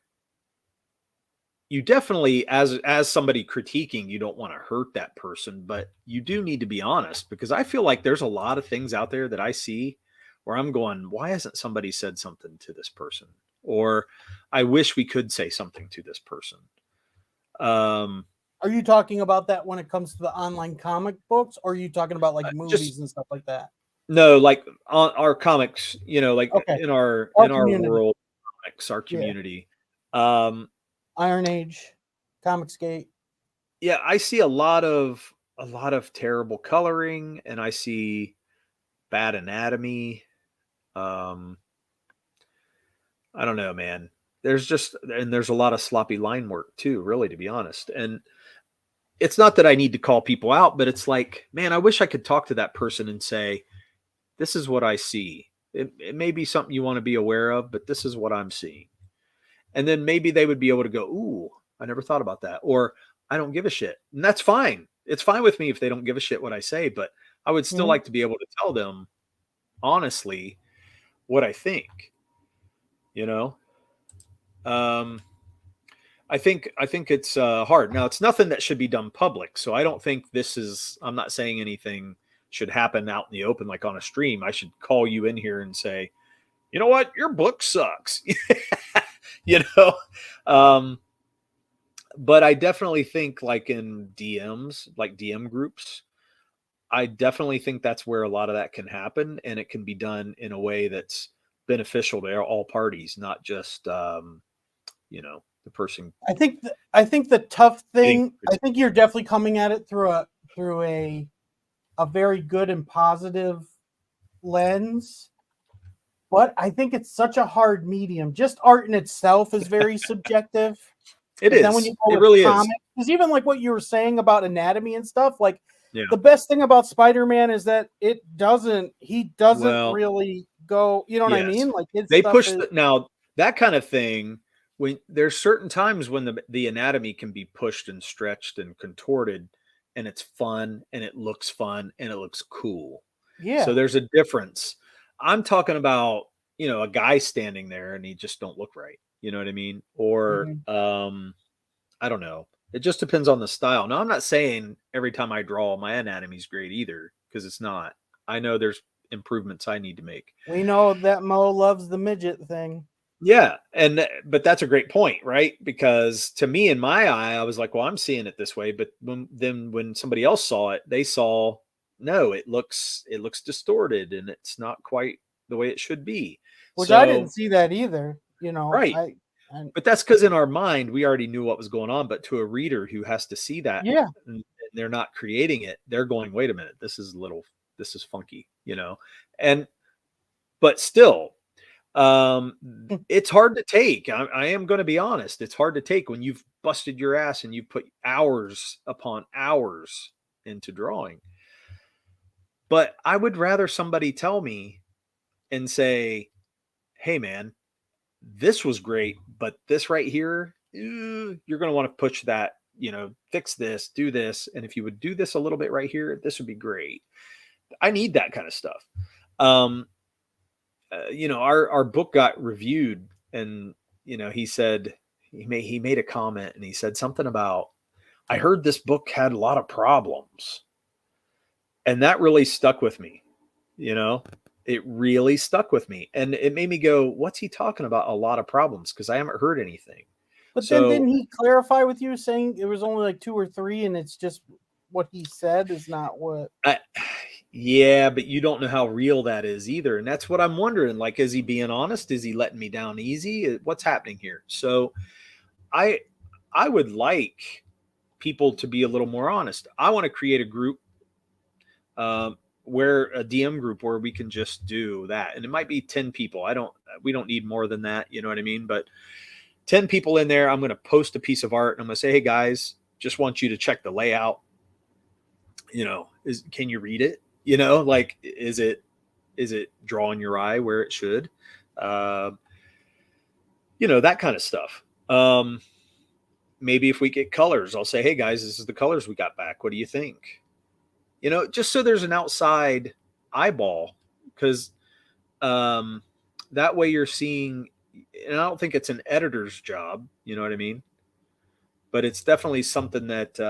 Speaker 1: you definitely, as somebody critiquing, you don't want to hurt that person, but you do need to be honest, because I feel like there's a lot of things out there that I see where I'm going, why hasn't somebody said something to this person? Or I wish we could say something to this person.
Speaker 2: Are you talking about that when it comes to the online comic books, or are you talking about like movies and stuff like that?
Speaker 1: No, like on our comics, okay. in our
Speaker 2: community.
Speaker 1: World, comics, our community.
Speaker 2: Yeah. Iron Age, Comicsgate.
Speaker 1: Yeah, I see a lot of terrible coloring, and I see bad anatomy. I don't know, man. There's a lot of sloppy line work too, really, to be honest. And it's not that I need to call people out, but it's like, man, I wish I could talk to that person and say, this is what I see. It may be something you want to be aware of, but this is what I'm seeing. And then maybe they would be able to go, ooh, I never thought about that. Or I don't give a shit. And that's fine. It's fine with me if they don't give a shit what I say, but I would still like to be able to tell them honestly what I think, I think it's hard. Now, it's nothing that should be done public. So I don't think I'm not saying anything should happen out in the open, like on a stream. I should call you in here and say, you know what, your book sucks. But I definitely think, like in DMs, like DM groups, I definitely think that's where a lot of that can happen, and it can be done in a way that's beneficial to all parties, not just the person.
Speaker 2: I think the tough thing, I think you're definitely coming at it through a very good and positive lens. But I think it's such a hard medium. Just art in itself is very subjective.
Speaker 1: It is. Then when you go with
Speaker 2: comics, because even like what you were saying about anatomy and stuff, like the best thing about Spider-Man is that he doesn't really go, you know what I mean? Like
Speaker 1: they push now that kind of thing. When there's certain times when the anatomy can be pushed and stretched and contorted, and it's fun and it looks fun and it looks cool.
Speaker 2: Yeah.
Speaker 1: So there's a difference. I'm talking about, a guy standing there and he just don't look right. You know what I mean? Or, I don't know. It just depends on the style. Now, I'm not saying every time I draw my anatomy's great either, because it's not. I know there's improvements I need to make.
Speaker 2: We know that Mo loves the midget thing.
Speaker 1: Yeah. But that's a great point, right? Because to me, in my eye, I was like, well, I'm seeing it this way. But when somebody else saw it, they saw, no, it looks distorted and it's not quite the way it should be.
Speaker 2: Which I didn't see that either,
Speaker 1: Right. But that's because in our mind we already knew what was going on. But to a reader who has to see that,
Speaker 2: Yeah.
Speaker 1: and they're not creating it, they're going, "Wait a minute, this is funky," And but still, it's hard to take. I am going to be honest. It's hard to take when you've busted your ass and you put hours upon hours into drawing. But I would rather somebody tell me and say, "Hey, man, this was great, but this right here, you're going to want to push that, fix this, do this. And if you would do this a little bit right here, this would be great." I need that kind of stuff. Our book got reviewed, and he said he made a comment, and he said something about, "I heard this book had a lot of problems," and that really stuck with me. It really stuck with me, and it made me go, "What's he talking about? A lot of problems?" Because I haven't heard anything.
Speaker 2: But then didn't he clarify with you saying it was only like 2 or 3, and it's just what he said is not what?
Speaker 1: Yeah, but you don't know how real that is either, and that's what I'm wondering. Like, is he being honest? Is he letting me down easy? What's happening here? So, I would like people to be a little more honest. I want to create a group, where a DM group where we can just do that, and it might be 10 people. We don't need more than that. You know what I mean? But 10 people in there. I'm going to post a piece of art, and I'm going to say, "Hey guys, just want you to check the layout. Can you read it? Like, is it drawing your eye where it should? That kind of stuff. Maybe if we get colors, I'll say, "Hey guys, this is the colors we got back. What do you think?" Just so there's an outside eyeball, because that way you're seeing, and I don't think it's an editor's job, you know what I mean? But it's definitely something that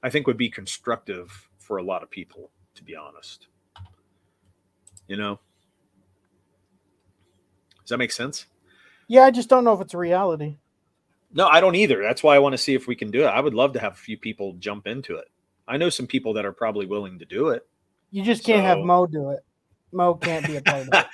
Speaker 1: I think would be constructive for a lot of people, to be honest. Does that make sense?
Speaker 2: Yeah, I just don't know if it's a reality.
Speaker 1: No, I don't either. That's why I want to see if we can do it. I would love to have a few people jump into it. I know some people that are probably willing to do it.
Speaker 2: You just can't have Mo do it. Mo can't be a part of it.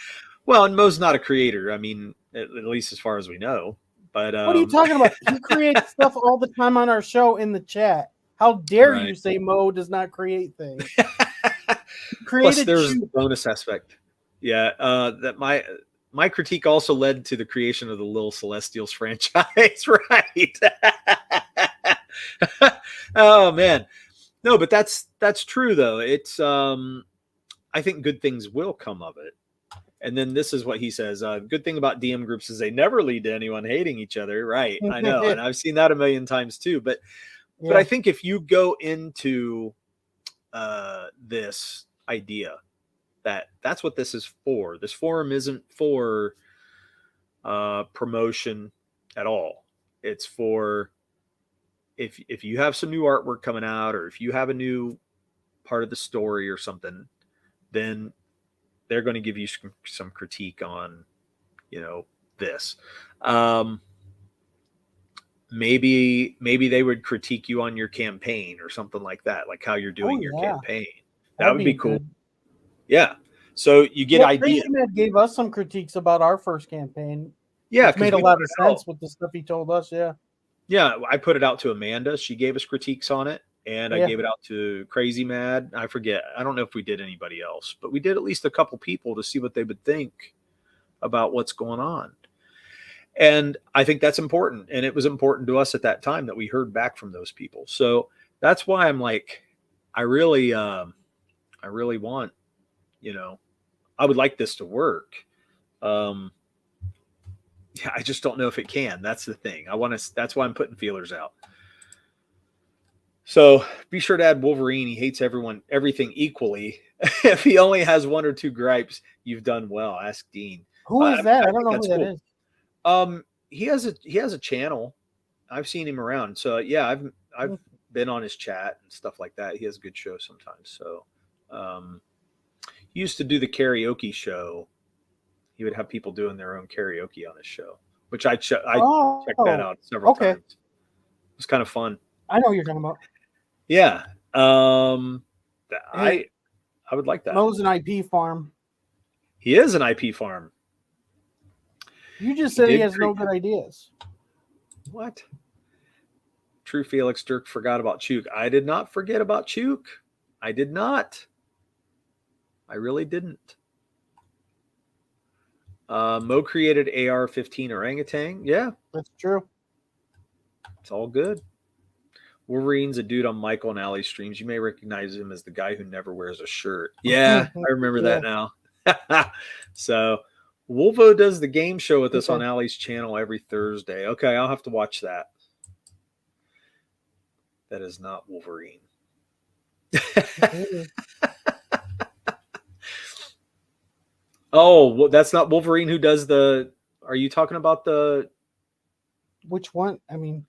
Speaker 1: Well, and Mo's not a creator. I mean, at least as far as we know. But
Speaker 2: what are you talking about? He creates stuff all the time on our show in the chat. How dare you say Mo does not create things?
Speaker 1: Plus, there's the bonus aspect. Yeah, that my critique also led to the creation of the Little Celestials franchise, right? Oh man, no, but that's true though. It's I think good things will come of it. And then this is what he says. Good thing about DM groups is they never lead to anyone hating each other, right? I know, and I've seen that a million times too. But I think if you go into this idea that's what this is for. This forum isn't for promotion at all. It's for if you have some new artwork coming out, or if you have a new part of the story or something, then they're going to give you some critique on, this. Maybe they would critique you on your campaign or something like that, like how you're doing your campaign. That would be cool. Good. Yeah. So you get ideas.
Speaker 2: Crazy Mad gave us some critiques about our first campaign.
Speaker 1: Yeah,
Speaker 2: it made a lot of sense with the stuff he told us. Yeah.
Speaker 1: Yeah, I put it out to Amanda. She gave us critiques on it, and I gave it out to Crazy Mad. I forget. I don't know if we did anybody else, but we did at least a couple people to see what they would think about what's going on. And I think that's important. And it was important to us at that time that we heard back from those people. So that's why I'm like, I really want, I would like this to work. Yeah, I just don't know if it can. That's the thing. That's why I'm putting feelers out. So be sure to add Wolverine. He hates everything equally. If he only has 1 or 2 gripes, you've done well. Ask Dean.
Speaker 2: Who is that? I don't know who that is.
Speaker 1: He has a channel. I've seen him around. So yeah, I've been on his chat and stuff like that. He has a good show sometimes. So he used to do the karaoke show. He would have people doing their own karaoke on his show, which I checked that out several times. It was kind of fun.
Speaker 2: I know what you're talking about.
Speaker 1: Yeah. I would like that.
Speaker 2: Mo's an IP farm.
Speaker 1: He is an IP farm.
Speaker 2: You just
Speaker 1: He
Speaker 2: said he
Speaker 1: did
Speaker 2: has no good ideas.
Speaker 1: What? True Felix Dirk forgot about Chuk. I did not forget about Chuk. I did not. I really didn't. Mo created AR-15 orangutan. Yeah,
Speaker 2: That's true.
Speaker 1: it's all good. Wolverine's a dude on Michael and Ali's streams. You may recognize him as the guy who never wears a shirt. Yeah, I remember
Speaker 2: Yeah.
Speaker 1: that now. So Wolvo does the game show with us
Speaker 2: Okay.
Speaker 1: on Ali's channel every Thursday. Okay, I'll have to watch that. That is not Wolverine. Oh, well, that's not Wolverine who does the. Are you talking about the?
Speaker 2: Which one? I mean,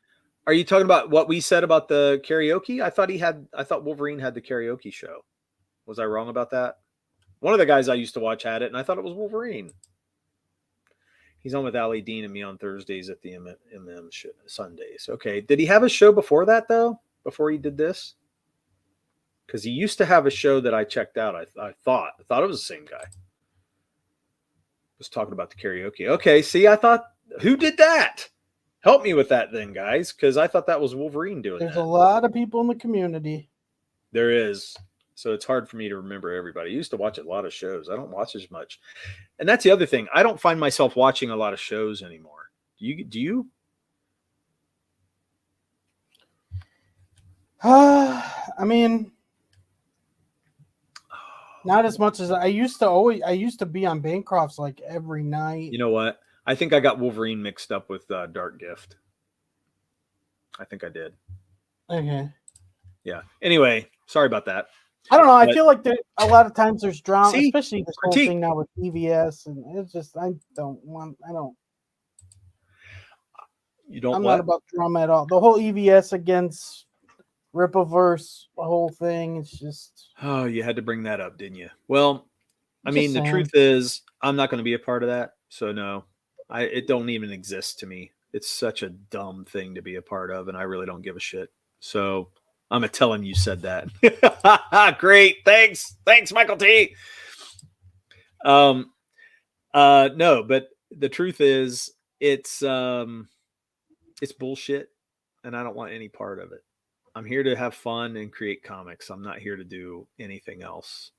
Speaker 1: Are you talking about what we said about the karaoke? I thought Wolverine had the karaoke show. Was I wrong about that? One of the guys I used to watch had it, and I thought it was Wolverine. He's on with Ali Dean and me on Thursdays at the MM Sundays. Okay. Did he have a show before that, though? Before he did this? Because he used to have a show that I checked out. I thought it was the same guy. Was talking about the karaoke. Okay. See, I thought, who did that? Help me with that then, guys, because I thought that was Wolverine doing
Speaker 2: there's
Speaker 1: that.
Speaker 2: a lot of people in the community.
Speaker 1: There is. So it's hard for me to remember everybody. I used to watch a lot of shows. I don't watch as much. And that's the other thing. I don't find myself watching a lot of shows anymore. Do you?
Speaker 2: I mean, not as much as I used to. I used to be on Bancroft's like every night.
Speaker 1: You know what? I think I got Wolverine mixed up with Dark Gift. I think I did.
Speaker 2: Okay.
Speaker 1: Yeah. Anyway, sorry about that.
Speaker 2: I don't know. I feel like there a lot of times there's drama,
Speaker 1: See?
Speaker 2: especially this whole
Speaker 1: Critique.
Speaker 2: thing now with EVS, and it's just I don't.
Speaker 1: You don't.
Speaker 2: I'm
Speaker 1: what?
Speaker 2: not about drama at all. The whole EVS against Ripaverse, the whole thing. It's just.
Speaker 1: Oh, you had to bring that up, didn't you? Well, I mean, the
Speaker 2: saying.
Speaker 1: truth is, I'm not going to be a part of that. So no, it don't even exist to me. It's such a dumb thing to be a part of, and I really don't give a shit. So I'm gonna tell him you said that. Great, thanks, Michael T. No, but the truth is, it's bullshit, and I don't want any part of it. I'm here to have fun and create comics. I'm not here to do anything else.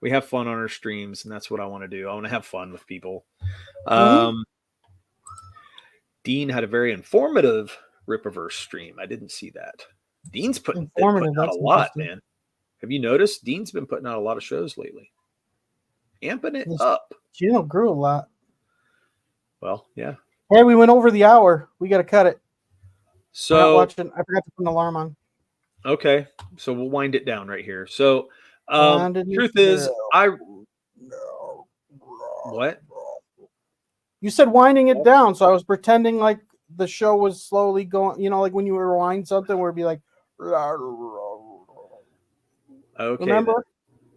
Speaker 1: We have fun on our streams, and that's what I want to do. I want to have fun with people. Dean had a very informative Ripaverse stream. I didn't see that. Dean's putting out a lot, man. Have you noticed? Dean's been putting out a lot of shows lately. Amping it up.
Speaker 2: Channel grew a lot.
Speaker 1: Well, yeah.
Speaker 2: Hey, we went over the hour. We got to cut it.
Speaker 1: So
Speaker 2: I forgot to put an alarm on.
Speaker 1: Okay, so we'll wind it down right here. So, truth is, what?
Speaker 2: You said winding it down, so I was pretending like the show was slowly going. You know, like when you rewind something, where it'd be like,
Speaker 1: okay,
Speaker 2: remember?
Speaker 1: then.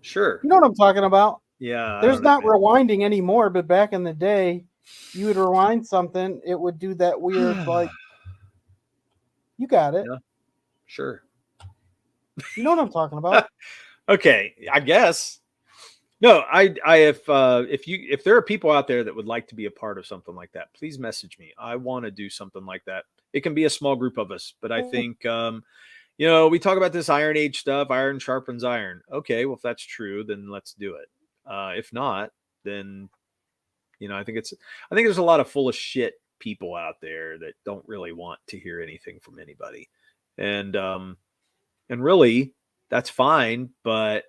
Speaker 1: Sure.
Speaker 2: You know what I'm talking about?
Speaker 1: Yeah.
Speaker 2: There's not rewinding anymore, but back in the day, you would rewind something, it would do that weird like. You got it.
Speaker 1: Yeah, sure.
Speaker 2: You know what I'm talking about.
Speaker 1: Okay, I guess. No, if there are people out there that would like to be a part of something like that, please message me. I want to do something like that. It can be a small group of us, but I think we talk about this Iron Age stuff, iron sharpens iron. Okay, well if that's true, then let's do it. If not, then I think there's a lot of full of shit people out there that don't really want to hear anything from anybody. And really that's fine, but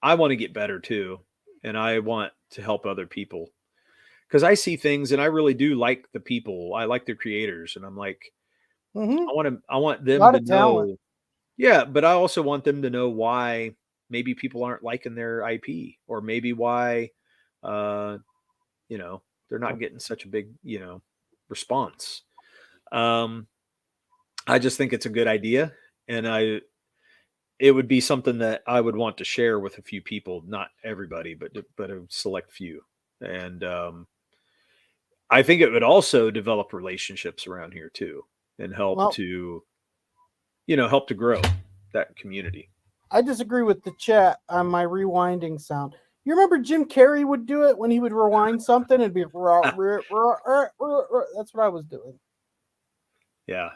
Speaker 1: I want to get better too. And I want to help other people because I see things and I really do like the people. I like the creators. And I'm like, I want them to know.
Speaker 2: Talent.
Speaker 1: Yeah. But I also want them to know why maybe people aren't liking their IP or maybe why, they're not getting such a big, response. I just think it's a good idea. And it would be something that I would want to share with a few people, not everybody, but a select few. And I think it would also develop relationships around here too, and help to grow that community.
Speaker 2: I disagree with the chat on my rewinding sound. You remember Jim Carrey would do it when he would rewind something and be rah, rah, rah, rah, rah, rah. That's what I was doing.
Speaker 1: Yeah.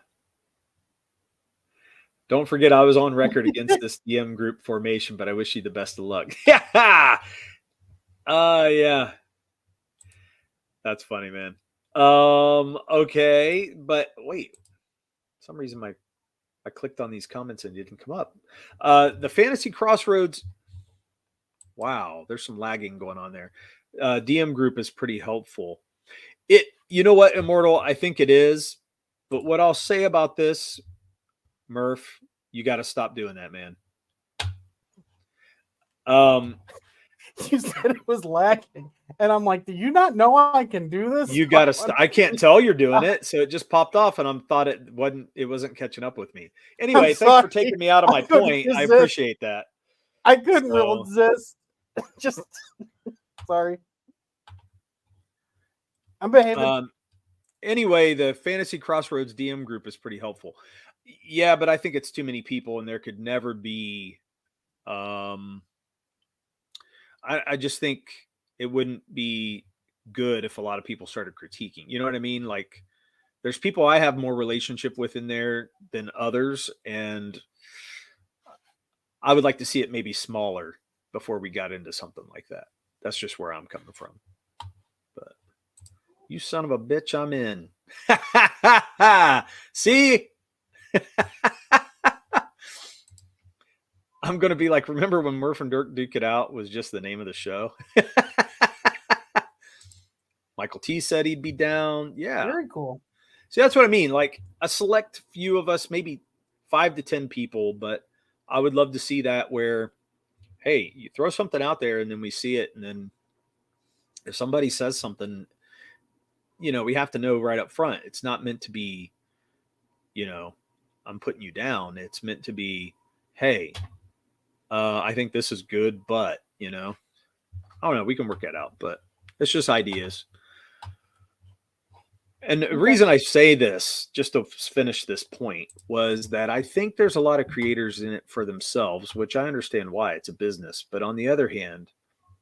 Speaker 1: Don't forget, I was on record against this DM group formation, but I wish you the best of luck. Yeah. Yeah. That's funny, man. Okay, but wait. For some reason I clicked on these comments and it didn't come up. The Fantasy Crossroads. Wow, there's some lagging going on there. DM group is pretty helpful. You know what, Immortal? I think it is. But what I'll say about this, Murph, you got to stop doing that, man.
Speaker 2: You said it was lagging, and I'm like, do you not know I can do this?
Speaker 1: You got to. I can't tell you're doing it, so it just popped off, and I thought it wasn't catching up with me. Anyway, thanks for taking me out of my point. I appreciate that.
Speaker 2: I couldn't resist. Just sorry. I'm behaving.
Speaker 1: Anyway, the Fantasy Crossroads DM group is pretty helpful. Yeah, but I think it's too many people, and there could never be. I just think it wouldn't be good if a lot of people started critiquing. You know what I mean? Like, there's people I have more relationship with in there than others, and I would like to see it maybe smaller before we got into something like that. That's just where I'm coming from. But you son of a bitch, I'm in. See? I'm going to be like, remember when Murph and Dirk Duke It Out was just the name of the show? Michael T said he'd be down. Yeah.
Speaker 2: Very cool.
Speaker 1: See, that's what I mean. Like a select few of us, maybe 5 to 10 people, but I would love to see that where, hey, you throw something out there and then we see it. And then if somebody says something, you know, we have to know right up front. It's not meant to be, you know, I'm putting you down. It's meant to be, hey, I think this is good, but, you know, I don't know. We can work that out, but it's just ideas. And the reason I say this, just to finish this point, was that I think there's a lot of creators in it for themselves, which I understand why. It's a business. But on the other hand,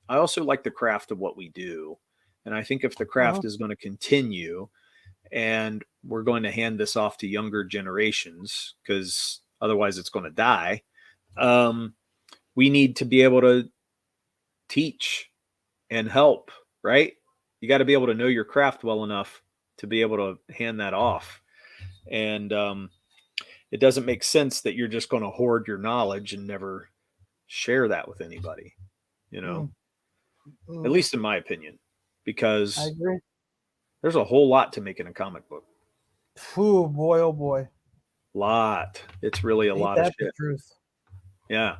Speaker 1: I also like the craft of what we do. And I think if the craft is going to continue and we're going to hand this off to younger generations, because otherwise it's going to die, we need to be able to teach and help, right? You got to be able to know your craft well enough to be able to hand that off. And it doesn't make sense that you're just going to hoard your knowledge and never share that with anybody, you know, at least in my opinion, because
Speaker 2: I agree.
Speaker 1: There's a whole lot to making a comic book.
Speaker 2: Oh boy, oh boy.
Speaker 1: Lot. It's really a lot of shit.
Speaker 2: The truth.
Speaker 1: Yeah.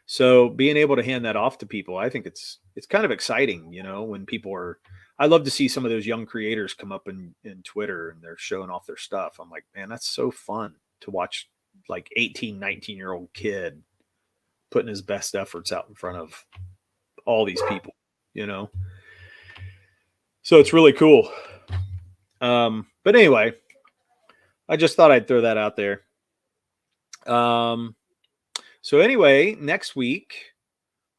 Speaker 1: So being able to hand that off to people, I think it's kind of exciting, you know, when people are, I love to see some of those young creators come up in Twitter and they're showing off their stuff. I'm like, man, that's so fun to watch, like 18, 19-year-old kid putting his best efforts out in front of all these people, you know? So it's really cool. But anyway, I just thought I'd throw that out there. So anyway, next week,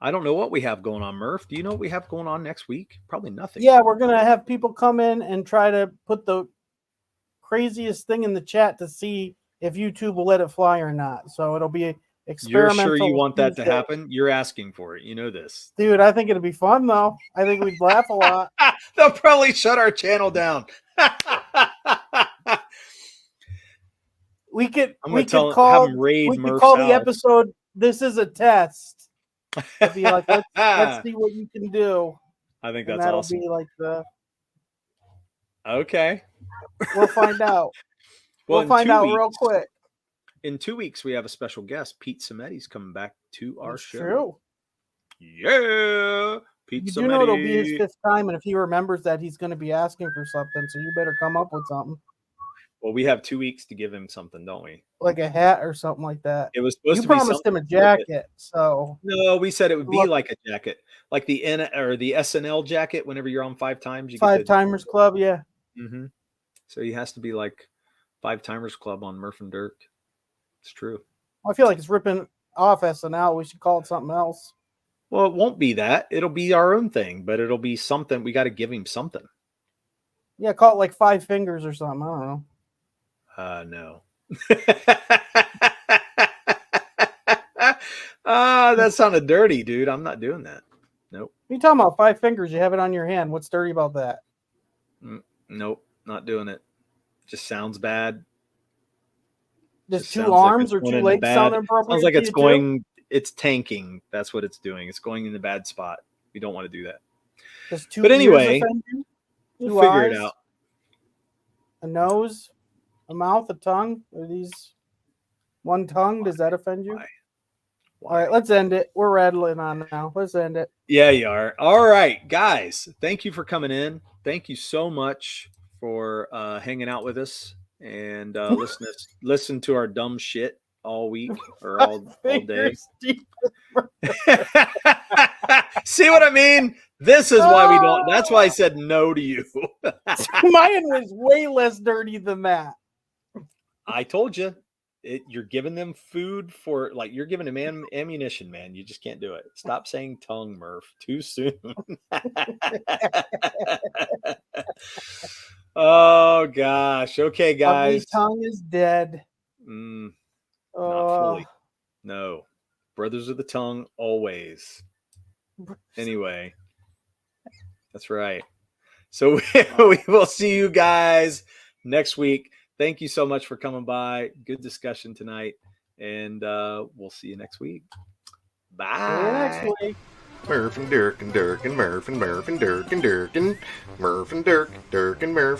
Speaker 1: I don't know what we have going on, Murph. Do you know what we have going on next week? Probably nothing.
Speaker 2: Yeah, we're going to have people come in and try to put the craziest thing in the chat to see if YouTube will let it fly or not. So it'll be experimental.
Speaker 1: You're sure you want that to happen? You're asking for it. You know this.
Speaker 2: Dude, I think it'll be fun, though. I think we'd laugh a lot.
Speaker 1: They'll probably shut our channel down.
Speaker 2: We could call
Speaker 1: the
Speaker 2: episode "This is a Test." It'd be like, let's see what you can do.
Speaker 1: I think that's awesome.
Speaker 2: Be like the.
Speaker 1: Okay.
Speaker 2: We'll find out. We'll find out real quick.
Speaker 1: In 2 weeks, we have a special guest. Pete Sametti's coming back to our show.
Speaker 2: True.
Speaker 1: Yeah. Pete Sametti.
Speaker 2: You know it'll be his 5th time, and if he remembers that, he's going to be asking for something. So you better come up with something.
Speaker 1: Well, we have 2 weeks to give him something, don't we?
Speaker 2: Like a hat or something like that.
Speaker 1: It was supposed
Speaker 2: to
Speaker 1: be.
Speaker 2: You promised him a jacket, so
Speaker 1: no, we said it would be like a jacket, like the SNL jacket. Whenever you're on 5 times, you
Speaker 2: Five Timers Club, yeah.
Speaker 1: Mm-hmm. So he has to be like 5 Timers Club on Murph and Dirk. It's true.
Speaker 2: I feel like it's ripping off SNL. We should call it something else.
Speaker 1: Well, it won't be that. It'll be our own thing, but it'll be something. We got to give him something.
Speaker 2: Yeah, call it like 5 fingers or something. I don't know.
Speaker 1: No. That sounded dirty, dude. I'm not doing that. Nope.
Speaker 2: What are you talking about? 5 fingers. You have it on your hand. What's dirty about that?
Speaker 1: Nope. Not doing it. Just sounds bad.
Speaker 2: Does
Speaker 1: Just
Speaker 2: 2
Speaker 1: sounds like
Speaker 2: arms
Speaker 1: it's
Speaker 2: or
Speaker 1: going
Speaker 2: 2
Speaker 1: in the
Speaker 2: legs
Speaker 1: bad.
Speaker 2: sound
Speaker 1: Sounds
Speaker 2: inappropriate
Speaker 1: like
Speaker 2: to
Speaker 1: it's
Speaker 2: you too?
Speaker 1: going. It's tanking. That's what it's doing. It's going in the bad spot. We don't want to do that.
Speaker 2: Does 2
Speaker 1: But
Speaker 2: ears
Speaker 1: anyway,
Speaker 2: offend you? 2
Speaker 1: we'll figure
Speaker 2: eyes?
Speaker 1: it out.
Speaker 2: A nose? A mouth? A tongue? Are these one tongue? Does that offend you?
Speaker 1: Why?
Speaker 2: All right, let's end it. We're rattling on now. Let's end it.
Speaker 1: Yeah, you are. All right, guys. Thank you for coming in. Thank you so much for hanging out with us and listen to our dumb shit all week or all day.
Speaker 2: Fingers deep.
Speaker 1: See what I mean? This is why we don't. That's why I said no to you.
Speaker 2: Mine was way less dirty than that.
Speaker 1: I told you. You're giving them food for, like, you're giving them ammunition, man. You just can't do it. Stop saying tongue, Murph. Too soon. Oh gosh. Okay,
Speaker 2: Ugly
Speaker 1: guys.
Speaker 2: tongue is dead.
Speaker 1: Not fully. No. Brothers of the tongue always. Anyway, that's right. So we will see you guys next week. Thank you so much for coming by. Good discussion tonight. And we'll see you next week. Bye.
Speaker 2: See you next week.
Speaker 3: Murph and Dirk and Dirk and Murph and Murph and Dirk and Dirk and Murph and Dirk, Dirk and Murph.